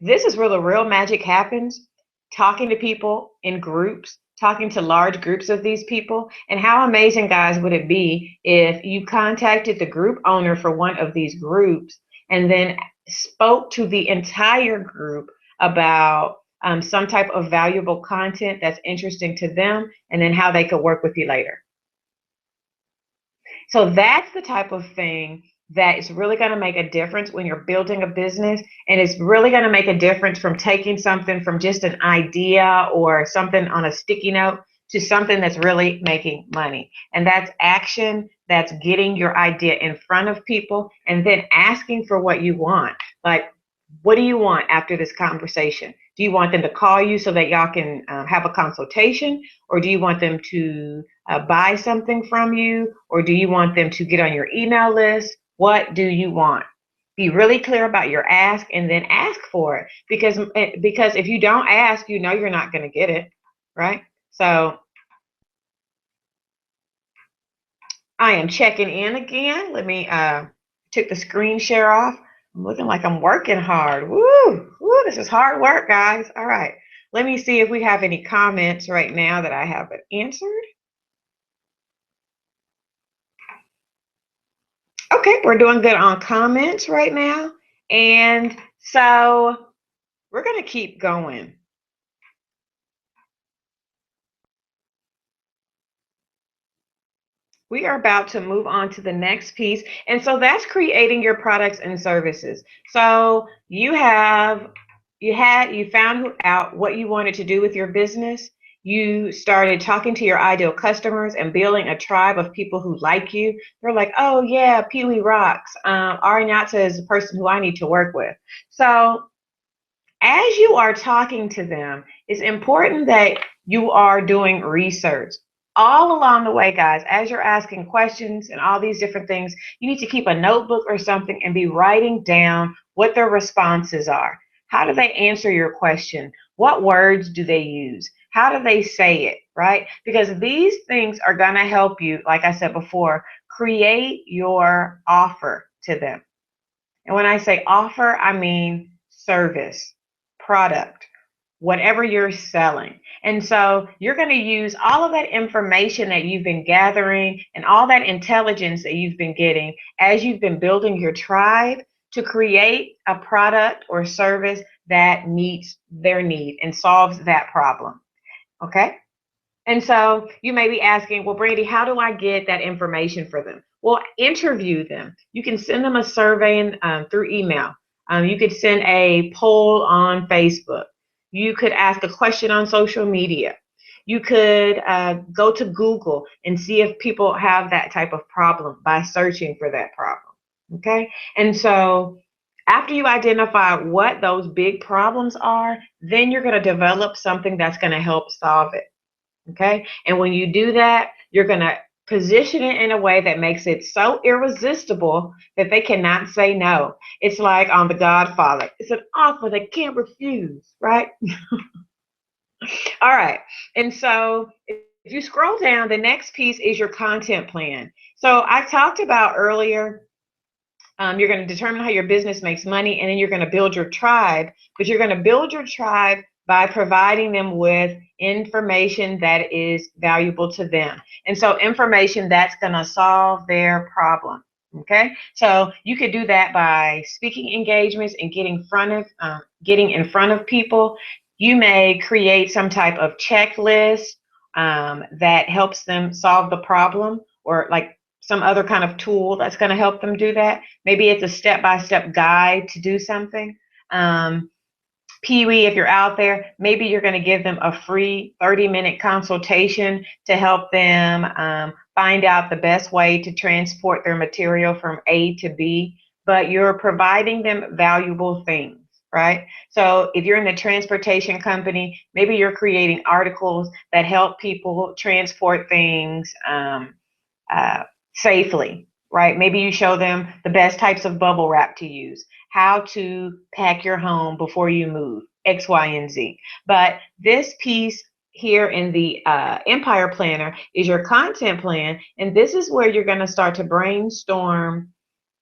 this is where the real magic happens, talking to people in groups, talking to large groups of these people. And how amazing, guys, would it be if you contacted the group owner for one of these groups and then spoke to the entire group about some type of valuable content that's interesting to them, and then how they could work with you later. So that's the type of thing that is really going to make a difference when you're building a business. And it's really going to make a difference from taking something from just an idea or something on a sticky note to something that's really making money. And that's action, that's getting your idea in front of people and then asking for what you want. Like, what do you want after this conversation? Do you want them to call you so that y'all can have a consultation? Or do you want them to buy something from you? Or do you want them to get on your email list? What do you want? Be really clear about your ask and then ask for it. Because if you don't ask, you know you're not going to get it, right? So I am checking in again. Let me took the screen share off. I'm looking like I'm working hard. Woo, woo, this is hard work, guys. All right. Let me see if we have any comments right now that I haven't answered. Okay, we're doing good on comments right now. And so we're going to keep going. We are about to move on to the next piece. And so that's creating your products and services. So you found out what you wanted to do with your business. You started talking to your ideal customers and building a tribe of people who like you. They're like, oh yeah, Pee Wee rocks. Arignata is the person who I need to work with. So as you are talking to them, it's important that you are doing research. All along the way, guys, as you're asking questions and all these different things, you need to keep a notebook or something and be writing down what their responses are. How do they answer your question? What words do they use? How do they say it, right? Because these things are going to help you, like I said before, create your offer to them. And when I say offer, I mean service, product, whatever you're selling. And so you're going to use all of that information that you've been gathering and all that intelligence that you've been getting as you've been building your tribe to create a product or service that meets their need and solves that problem. Okay? And so you may be asking, well, Brandi, how do I get that information for them? Well, interview them. You can send them a survey through email. You could send a poll on Facebook. You could ask a question on social media. You could go to Google and see if people have that type of problem by searching for that problem. Okay? And so after you identify what those big problems are, then you're going to develop something that's going to help solve it. Okay. And when you do that, you're going to position it in a way that makes it so irresistible that they cannot say no. It's like on The Godfather. It's an offer they can't refuse, right? All right. And so if you scroll down, the next piece is your content plan. So I talked about earlier, you're going to determine how your business makes money, and then you're going to build your tribe. But you're going to build your tribe by providing them with information that is valuable to them. And so information that's going to solve their problem. Okay, so you could do that by speaking engagements and getting in front of people. You may create some type of checklist that helps them solve the problem, or like some other kind of tool that's going to help them do that. Maybe it's a step-by-step guide to do something. Pee-wee, if you're out there, maybe you're going to give them a free 30-minute consultation to help them find out the best way to transport their material from A to B, but you're providing them valuable things, right? So if you're in the transportation company, maybe you're creating articles that help people transport things uh, safely, right? Maybe you show them the best types of bubble wrap to use, how to pack your home before you move, X, Y, and Z. But this piece here in the Empire Planner is your content plan, and this is where you're going to start to brainstorm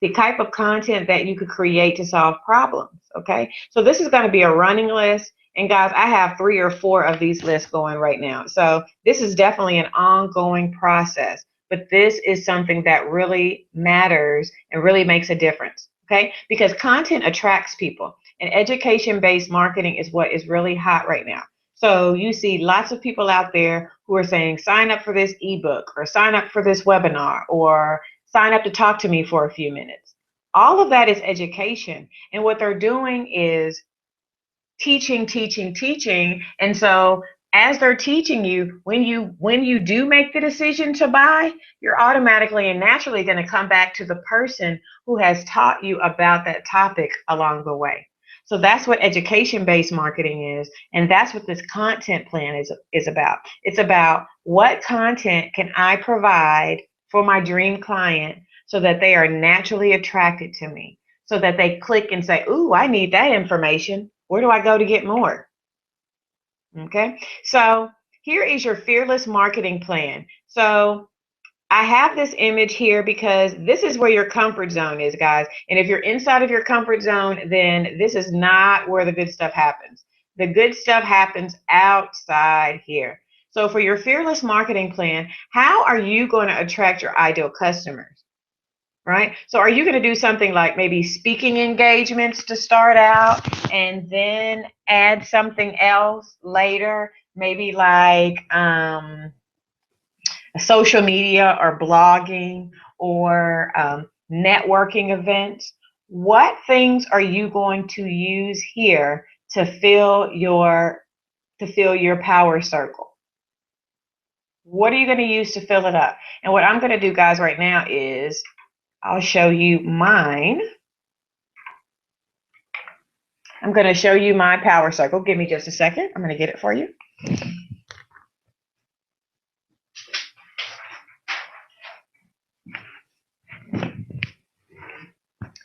the type of content that you could create to solve problems. Okay, so this is going to be a running list. And guys, I have 3 or 4 of these lists going right now. So this is definitely an ongoing process, but this is something that really matters and really makes a difference. Okay, because content attracts people, and education-based marketing is what is really hot right now. So you see lots of people out there who are saying, sign up for this ebook, or sign up for this webinar, or sign up to talk to me for a few minutes. All of that is education. And what they're doing is teaching, teaching, teaching. And so as they're teaching you, when you do make the decision to buy, you're automatically and naturally going to come back to the person who has taught you about that topic along the way. So that's what education-based marketing is, and that's what this content plan is about. It's about what content can I provide for my dream client so that they are naturally attracted to me, so that they click and say, ooh, I need that information. Where do I go to get more? Okay, so here is your fearless marketing plan. So I have this image here because this is where your comfort zone is, guys. And if you're inside of your comfort zone, then this is not where the good stuff happens. The good stuff happens outside here. So for your fearless marketing plan, how are you going to attract your ideal customers? Right? So are you going to do something like maybe speaking engagements to start out and then add something else later? Maybe like social media or blogging or networking events. What things are you going to use here to fill your power circle? What are you going to use to fill it up? And what I'm going to do, guys, right now is I'll show you mine. I'm going to show you my power circle. Give me just a second. I'm going to get it for you.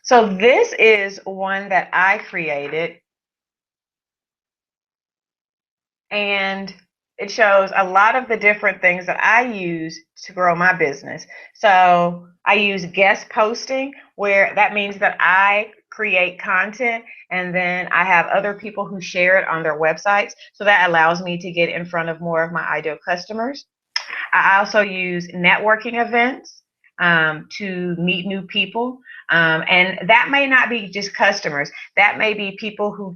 So this is one that I created, and it shows a lot of the different things that I use to grow my business. So I use guest posting, where that means that I create content and then I have other people who share it on their websites. So that allows me to get in front of more of my ideal customers. I also use networking events to meet new people. And that may not be just customers. That may be people who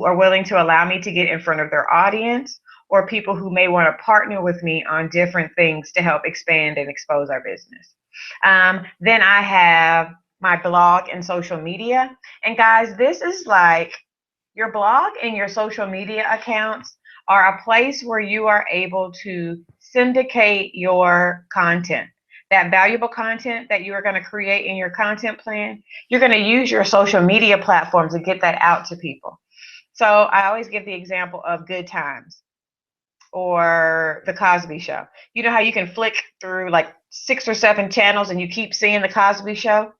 are willing to allow me to get in front of their audience, or people who may want to partner with me on different things to help expand and expose our business. Then I have my blog and social media. And guys, this is like your blog and your social media accounts are a place where you are able to syndicate your content. That valuable content that you are going to create in your content plan, you're going to use your social media platforms to get that out to people. So I always give the example of Good Times or The Cosby Show. You know how you can flick through like 6 or 7 channels and you keep seeing The Cosby Show?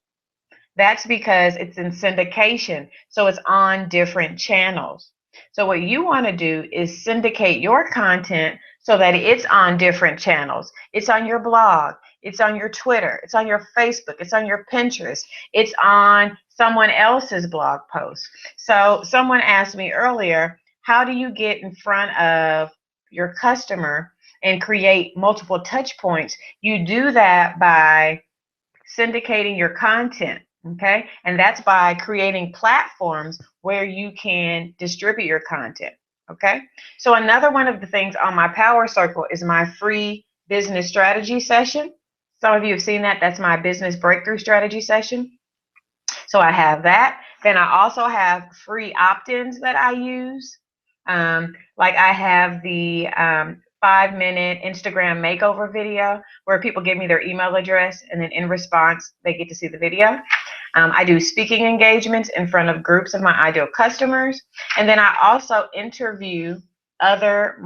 That's because it's in syndication, so it's on different channels. So what you want to do is syndicate your content so that it's on different channels. It's on your blog, it's on your Twitter, it's on your Facebook, it's on your Pinterest, it's on someone else's blog post. So someone asked me earlier, how do you get in front of your customer and create multiple touch points? You do that by syndicating your content. Okay, and that's by creating platforms where you can distribute your content. Okay. So another one of the things on my power circle is my free business strategy session. Some of you have seen that. That's my business breakthrough strategy session. So I have that. Then I also have free opt-ins that I use. Like I have the 5-minute Instagram makeover video where people give me their email address and then in response, they get to see the video. I do speaking engagements in front of groups of my ideal customers. And then I also interview other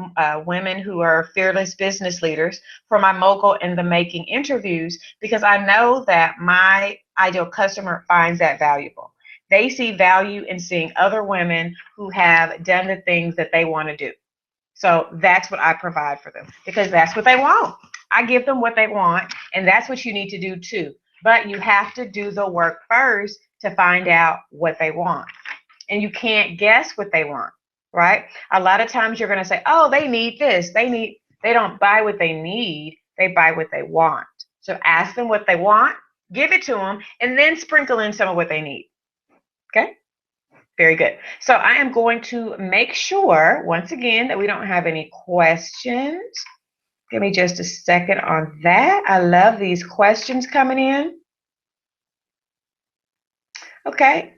women who are fearless business leaders for my mogul in the making interviews because I know that my ideal customer finds that valuable. They see value in seeing other women who have done the things that they want to do. So that's what I provide for them because that's what they want. I give them what they want, and that's what you need to do too. But you have to do the work first to find out what they want. And you can't guess what they want, right? A lot of times you're going to say, "Oh, they need this. They don't buy what they need, they buy what they want." So ask them what they want, give it to them, and then sprinkle in some of what they need. Okay? Very good. So I am going to make sure, once again, that we don't have any questions. Give me just a second on that. I love these questions coming in. Okay.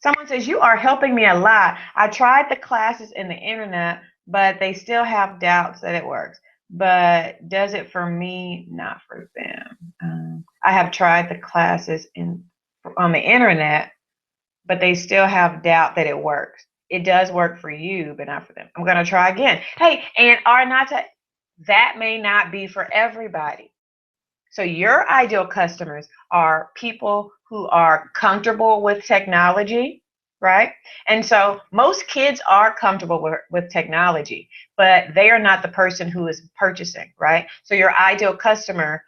Someone says, you are helping me a lot. I tried the classes in the internet, but they still have doubts that it works. But does it for me, not for them? I have tried the classes on the internet, but they still have doubt that it works. It does work for you, but not for them. I'm going to try again. Hey, and Arnata, that may not be for everybody. So your ideal customers are people who are comfortable with technology, right? And so most kids are comfortable with technology, but they are not the person who is purchasing, right? So your ideal customer,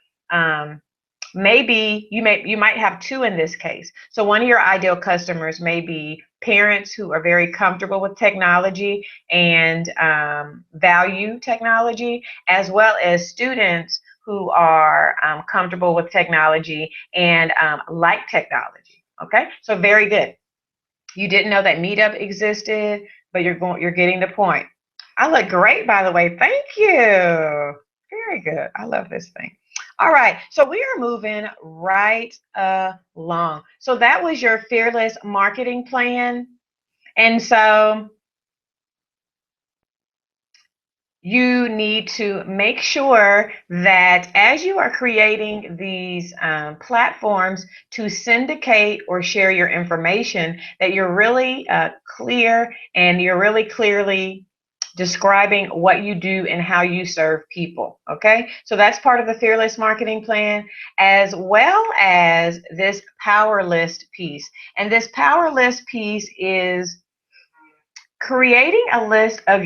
maybe you might have two in this case. So one of your ideal customers may be parents who are very comfortable with technology and value technology, as well as students who are comfortable with technology and like technology. Okay, so very good. You didn't know that Meetup existed, but you're getting the point. I look great, by the way. Thank you. Very good. I love this thing. All right, so we are moving right along. So that was your fearless marketing plan. And so you need to make sure that as you are creating these platforms to syndicate or share your information, that you're really clear and you're really clearly describing what you do and how you serve people. Okay, so that's part of the fearless marketing plan, as well as this power list piece. And this power list piece is creating a list of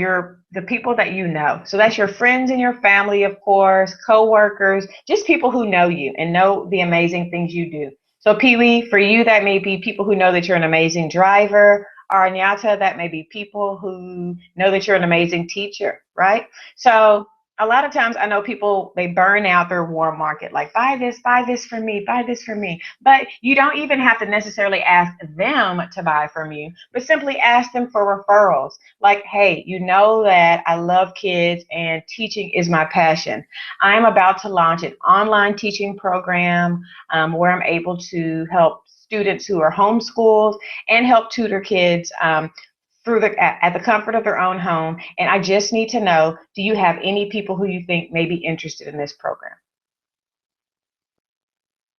the people that you know. So that's your friends and your family, of course, co-workers, just people who know you and know the amazing things you do. So Pee-wee, for you, that may be people who know that you're an amazing driver. Arnyata, that may be people who know that you're an amazing teacher, right? So a lot of times I know people, they burn out their warm market, like buy this for me, buy this for me. But you don't even have to necessarily ask them to buy from you, but simply ask them for referrals. Like, hey, you know that I love kids and teaching is my passion. I'm about to launch an online teaching program where I'm able to help students who are homeschooled and help tutor kids at the comfort of their own home. And I just need to know, do you have any people who you think may be interested in this program?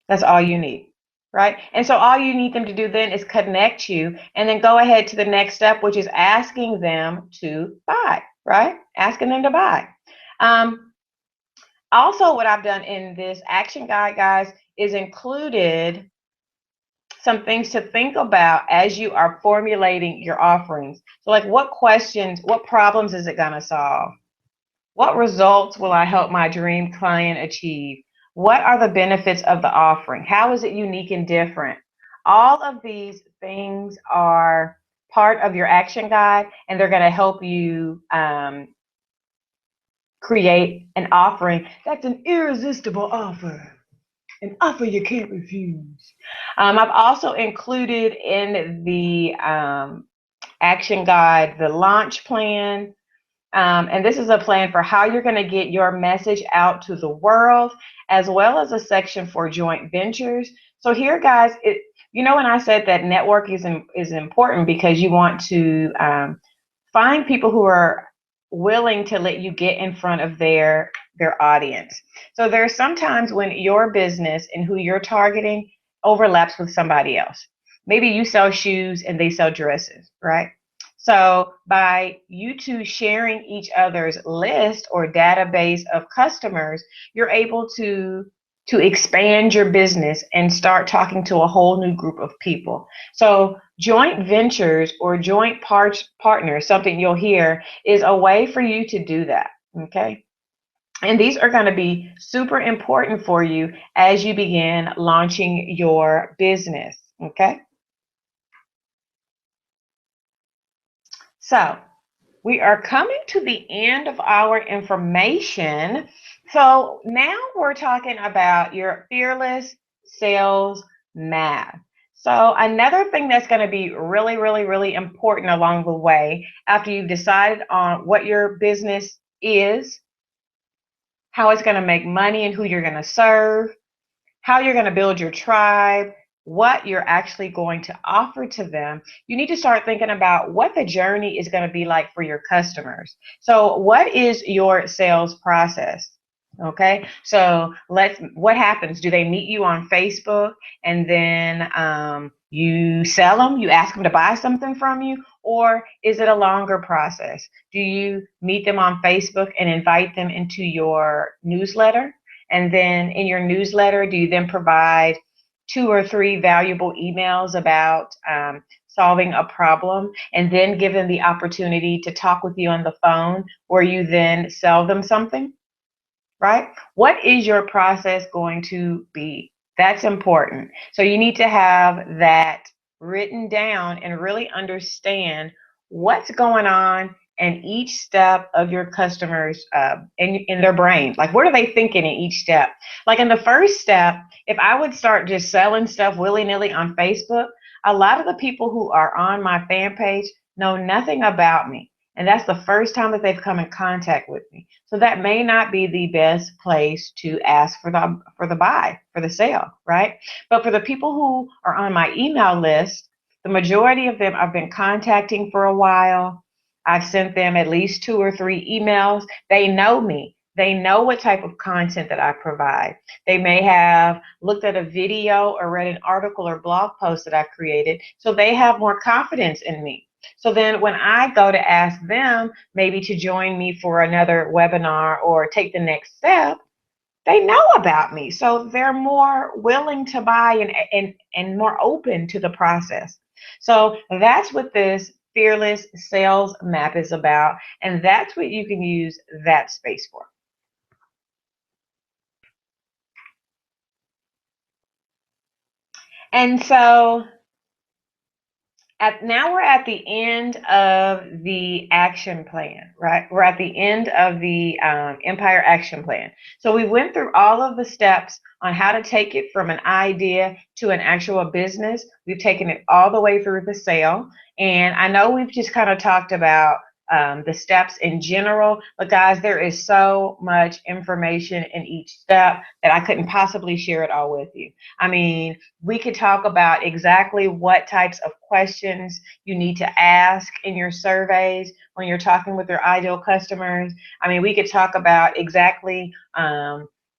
That's all you need, right? And so all you need them to do then is connect you and then go ahead to the next step, which is asking them to buy, right? Asking them to buy. Also, what I've done in this action guide, guys, is included some things to think about as you are formulating your offerings. So like what questions, what problems is it going to solve? What results will I help my dream client achieve? What are the benefits of the offering? How is it unique and different? All of these things are part of your action guide, and they're going to help you create an offering that's an irresistible offer. An offer you can't refuse. I've also included in the action guide, the launch plan. And this is a plan for how you're going to get your message out to the world, as well as a section for joint ventures. So here, guys, when I said that network is important because you want to find people who are willing to let you get in front of their audience. So there's sometimes when your business and who you're targeting overlaps with somebody else. Maybe you sell shoes and they sell dresses, right? So by you two sharing each other's list or database of customers, you're able to expand your business and start talking to a whole new group of people. So joint ventures or joint partners, something you'll hear, is a way for you to do that. Okay. And these are going to be super important for you as you begin launching your business. Okay. So we are coming to the end of our information. So now we're talking about your fearless sales map. So another thing that's going to be really, really, really important along the way after you've decided on what your business is, how it's going to make money and who you're going to serve, how you're going to build your tribe, what you're actually going to offer to them, you need to start thinking about what the journey is going to be like for your customers. So what is your sales process? Okay, so what happens? Do they meet you on Facebook and then you sell them, you ask them to buy something from you, or is it a longer process? Do you meet them on Facebook and invite them into your newsletter? And then in your newsletter, do you then provide 2 or 3 valuable emails about solving a problem, and then give them the opportunity to talk with you on the phone where you then sell them something? Right? What is your process going to be? That's important. So you need to have that written down and really understand what's going on in each step of your customers in their brain. Like, what are they thinking in each step? Like in the first step, if I would start just selling stuff willy-nilly on Facebook, a lot of the people who are on my fan page know nothing about me. And that's the first time that they've come in contact with me. So that may not be the best place to ask for the buy, for the sale, right? But for the people who are on my email list, the majority of them I've been contacting for a while. I've sent them at least 2 or 3 emails. They know me. They know what type of content that I provide. They may have looked at a video or read an article or blog post that I've created, so they have more confidence in me. So then when I go to ask them maybe to join me for another webinar or take the next step, they know about me. So they're more willing to buy and more open to the process. So that's what this fearless sales map is about. And that's what you can use that space for. And so now we're at the end of the action plan, right? We're at the end of the Empire Action Plan. So we went through all of the steps on how to take it from an idea to an actual business. We've taken it all the way through the sale. And I know we've just kind of talked about the steps in general, but guys, there is so much information in each step that I couldn't possibly share it all with you. I mean, we could talk about exactly what types of questions you need to ask in your surveys when you're talking with your ideal customers. I mean, we could talk about exactly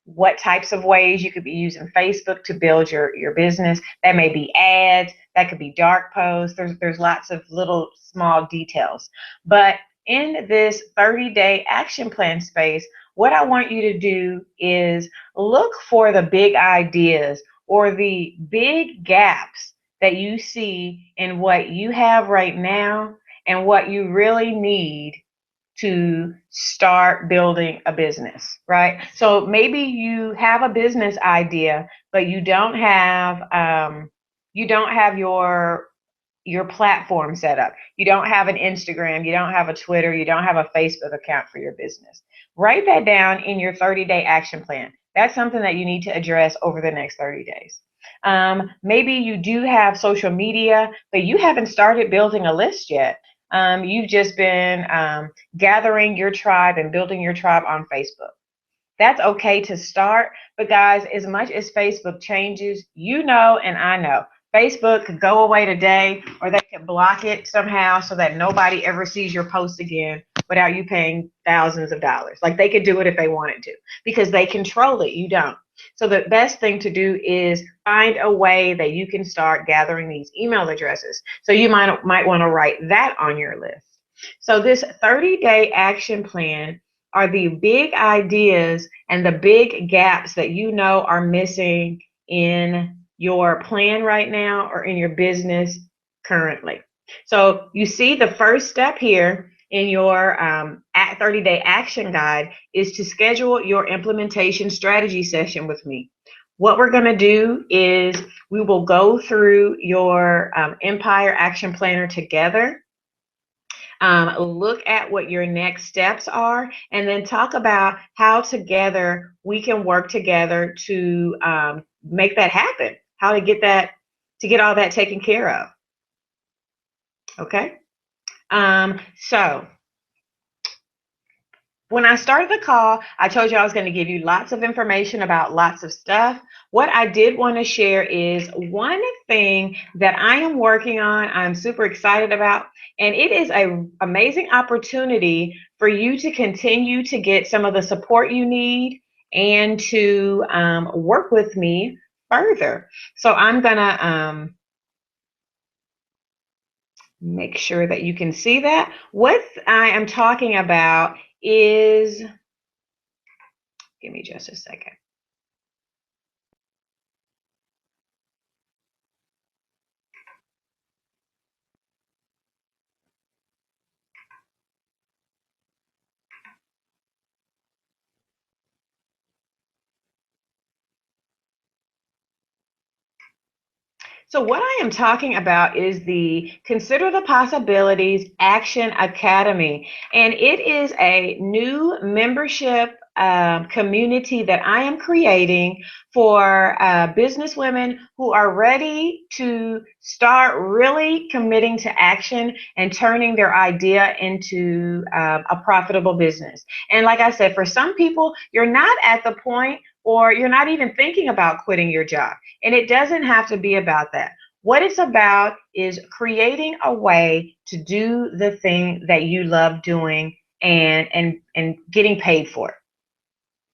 what types of ways you could be using Facebook to build your business. That may be ads, that could be dark posts. There's lots of little small details. But in this 30-day action plan space, what I want you to do is look for the big ideas or the big gaps that you see in what you have right now and what you really need to start building a business, right? So maybe you have a business idea, but you don't have your platform set up. You don't have an Instagram, you don't have a Twitter, you don't have a Facebook account for your business. Write that down in your 30-day action plan. That's something that you need to address over the next 30 days. Maybe you do have social media, but you haven't started building a list yet. you've just been gathering your tribe and building your tribe on Facebook. That's okay to start, but guys, as much as Facebook changes, you know, and I know, Facebook could go away today, or they could block it somehow so that nobody ever sees your post again without you paying thousands of dollars. Like, they could do it if they wanted to, because they control it. You don't. So the best thing to do is find a way that you can start gathering these email addresses. So you might want to write that on your list. So this 30-day action plan are the big ideas and the big gaps that you know are missing in your plan right now or in your business currently. So you see the first step here in your 30-day action guide is to schedule your implementation strategy session with me. What we're going to do is we will go through your Empire Action Planner together. Look at what your next steps are, and then talk about how together we can work together to make that happen, how to get all that taken care of. Okay. So when I started the call, I told you I was going to give you lots of information about lots of stuff. What I did want to share is one thing that I am working on, I'm super excited about, and it is an amazing opportunity for you to continue to get some of the support you need and to work with me further. So I'm going to make sure that you can see that. What I am talking about is, give me just a second. So what I am talking about is the Consider the Possibilities Action Academy, and it is a new membership community that I am creating for business women who are ready to start really committing to action and turning their idea into a profitable business. And like I said, for some people, you're not at the point, or you're not even thinking about quitting your job. And it doesn't have to be about that. What it's about is creating a way to do the thing that you love doing and getting paid for it.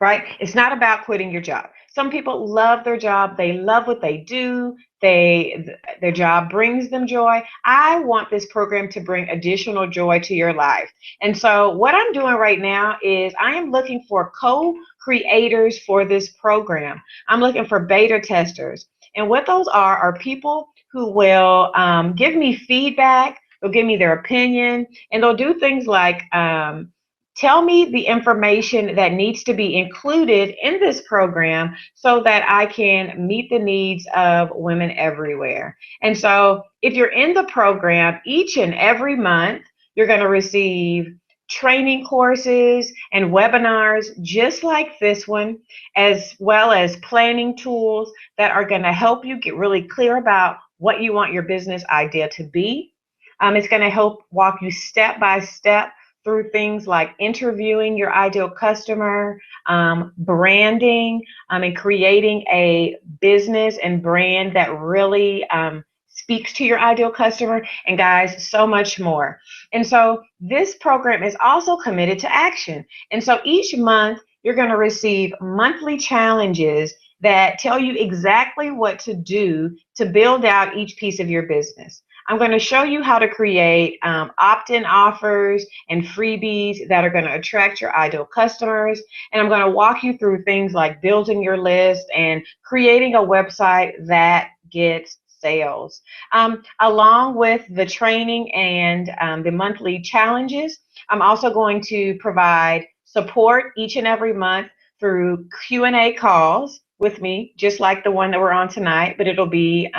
Right? It's not about quitting your job. Some people love their job. They love what they do. Their job brings them joy. I want this program to bring additional joy to your life. And so what I'm doing right now is I am looking for co-creators for this program. I'm looking for beta testers. And what those are people who will give me feedback. They'll give me their opinion, and they'll do things like tell me the information that needs to be included in this program so that I can meet the needs of women everywhere. And so if you're in the program, each and every month, you're going to receive training courses and webinars just like this one, as well as planning tools that are going to help you get really clear about what you want your business idea to be. It's going to help walk you step by step through things like interviewing your ideal customer, branding, and creating a business and brand that really speaks to your ideal customer, and guys, so much more. And so this program is also committed to action. And so each month, you're going to receive monthly challenges that tell you exactly what to do to build out each piece of your business. I'm going to show you how to create opt-in offers and freebies that are going to attract your ideal customers. And I'm going to walk you through things like building your list and creating a website that gets sales. Along with the training and the monthly challenges, I'm also going to provide support each and every month through Q&A calls with me, just like the one that we're on tonight, but it'll be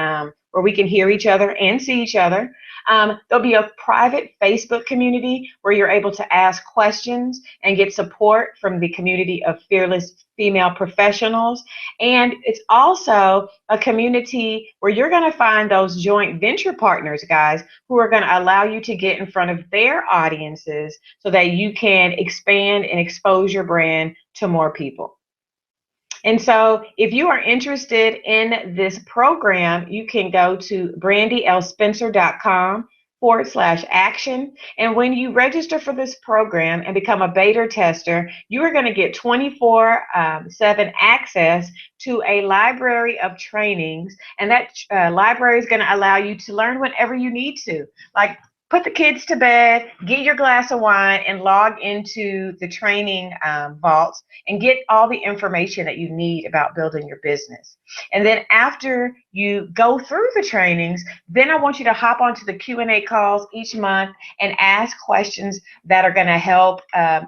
where we can hear each other and see each other. There'll be a private Facebook community where you're able to ask questions and get support from the community of fearless female professionals. And it's also a community where you're going to find those joint venture partners, guys, who are going to allow you to get in front of their audiences so that you can expand and expose your brand to more people. And so if you are interested in this program, you can go to brandilspencer.com/action. And when you register for this program and become a beta tester, you are going to get 24/7 access to a library of trainings. And that library is going to allow you to learn whenever you need to. Like, put the kids to bed, get your glass of wine, and log into the training vaults and get all the information that you need about building your business. And then after you go through the trainings, then I want you to hop onto the Q&A calls each month and ask questions that are going to help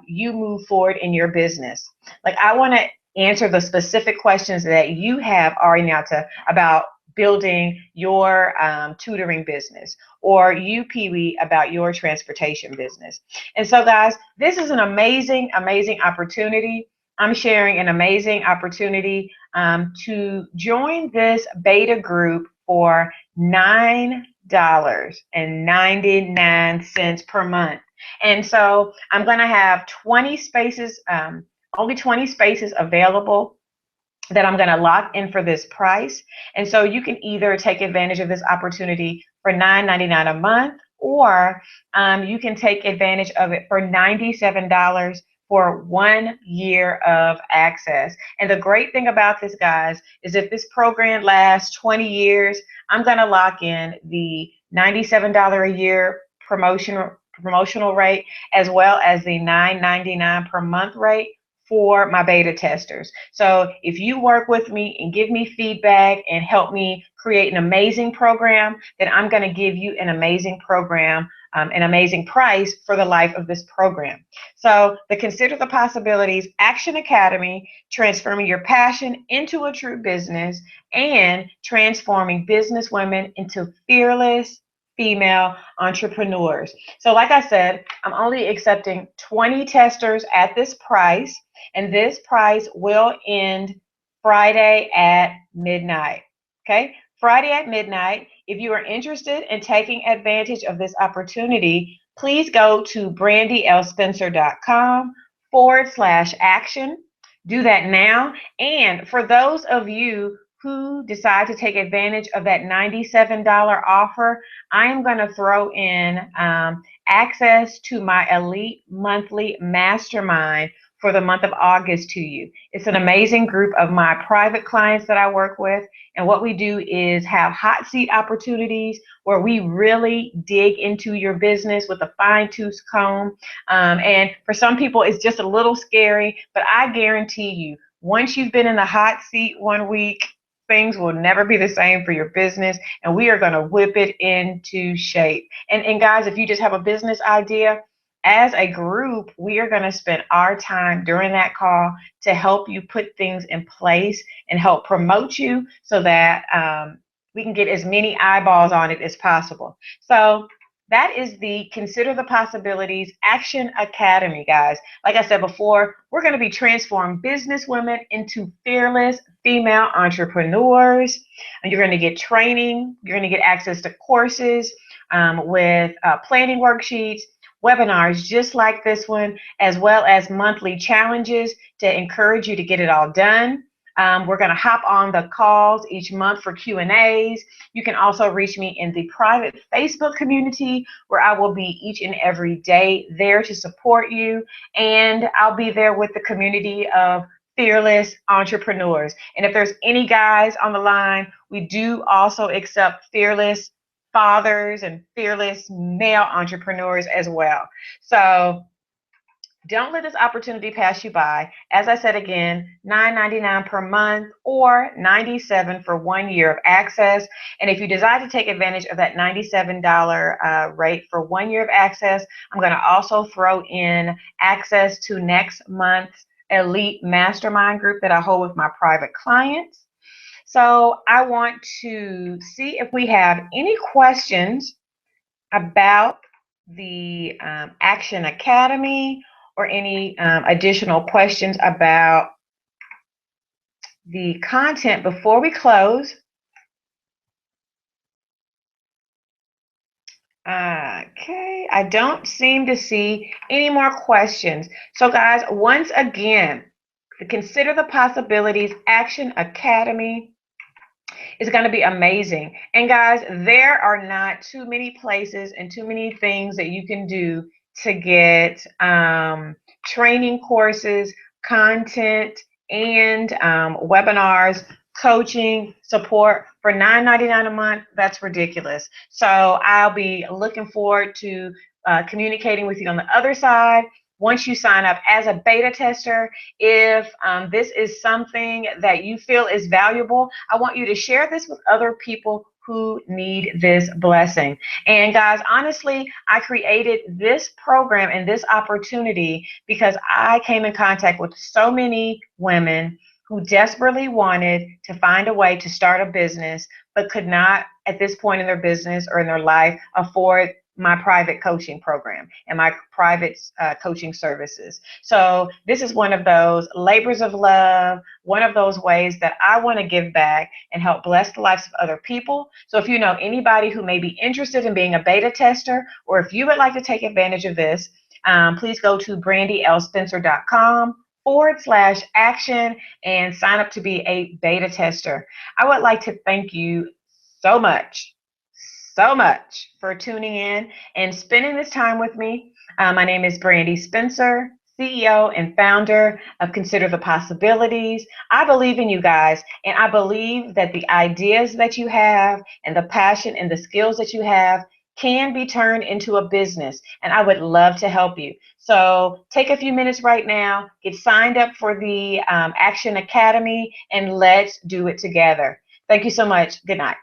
you move forward in your business. Like, I want to answer the specific questions that you have already now about building your tutoring business, or you, Pee-wee, about your transportation business. And so, guys, this is an amazing, amazing opportunity. I'm sharing an amazing opportunity to join this beta group for $9.99 per month. And so I'm going to have 20 spaces, only 20 spaces available that I'm going to lock in for this price. And so you can either take advantage of this opportunity for $9.99 a month, or you can take advantage of it for $97 for 1 year of access. And the great thing about this, guys, is if this program lasts 20 years, I'm going to lock in the $97 a year promotional rate, as well as the $9.99 per month rate for my beta testers. So if you work with me and give me feedback and help me create an amazing program, then I'm going to give you an amazing program, an amazing price for the life of this program. So the Consider the Possibilities Action Academy, transforming your passion into a true business and transforming business women into fearless female entrepreneurs. So like I said, I'm only accepting 20 testers at this price, and this price will end Friday at midnight. Okay, Friday at midnight. If you are interested in taking advantage of this opportunity, please go to brandilspencer.com/action. Do that now. And for those of you who decide to take advantage of that $97 offer, I am going to throw in access to my elite monthly mastermind for the month of August to you. It's an amazing group of my private clients that I work with. And what we do is have hot seat opportunities where we really dig into your business with a fine-tooth comb. And for some people, it's just a little scary, but I guarantee you, once you've been in the hot seat 1 week, things will never be the same for your business, and we are going to whip it into shape. And guys, if you just have a business idea, as a group, we are going to spend our time during that call to help you put things in place and help promote you so that we can get as many eyeballs on it as possible. So that is the Consider the Possibilities Action Academy, guys. Like I said before, we're going to be transforming business women into fearless female entrepreneurs. And you're going to get training. You're going to get access to courses with planning worksheets, webinars just like this one, as well as monthly challenges to encourage you to get it all done. We're going to hop on the calls each month for Q&As. You can also reach me in the private Facebook community, where I will be each and every day there to support you. And I'll be there with the community of fearless entrepreneurs. And if there's any guys on the line, we do also accept fearless fathers and fearless male entrepreneurs as well. So don't let this opportunity pass you by. As I said again, $9.99 per month or $97 for 1 year of access. And if you decide to take advantage of that $97 rate for 1 year of access, I'm going to also throw in access to next month's elite mastermind group that I hold with my private clients. So I want to see if we have any questions about the Action Academy or any additional questions about the content before we close. Okay, I don't seem to see any more questions. So guys, once again, the Consider the Possibilities Action Academy is going to be amazing. And guys, there are not too many places and too many things that you can do to get training courses, content, and webinars, coaching, support for $9.99 a month. That's ridiculous. So I'll be looking forward to communicating with you on the other side. Once you sign up as a beta tester, if this is something that you feel is valuable, I want you to share this with other people who need this blessing. And guys, honestly, I created this program and this opportunity because I came in contact with so many women who desperately wanted to find a way to start a business, but could not at this point in their business or in their life afford my private coaching program and my private coaching services. So this is one of those labors of love, one of those ways that I want to give back and help bless the lives of other people. So if you know anybody who may be interested in being a beta tester, or if you would like to take advantage of this, please go to brandilspencer.com/action and sign up to be a beta tester. I would like to thank you so much, so much for tuning in and spending this time with me. My name is Brandi Spencer, CEO and founder of Consider the Possibilities. I believe in you guys, and I believe that the ideas that you have and the passion and the skills that you have can be turned into a business, and I would love to help you. So take a few minutes right now, get signed up for the Action Academy, and let's do it together. Thank you so much. Good night.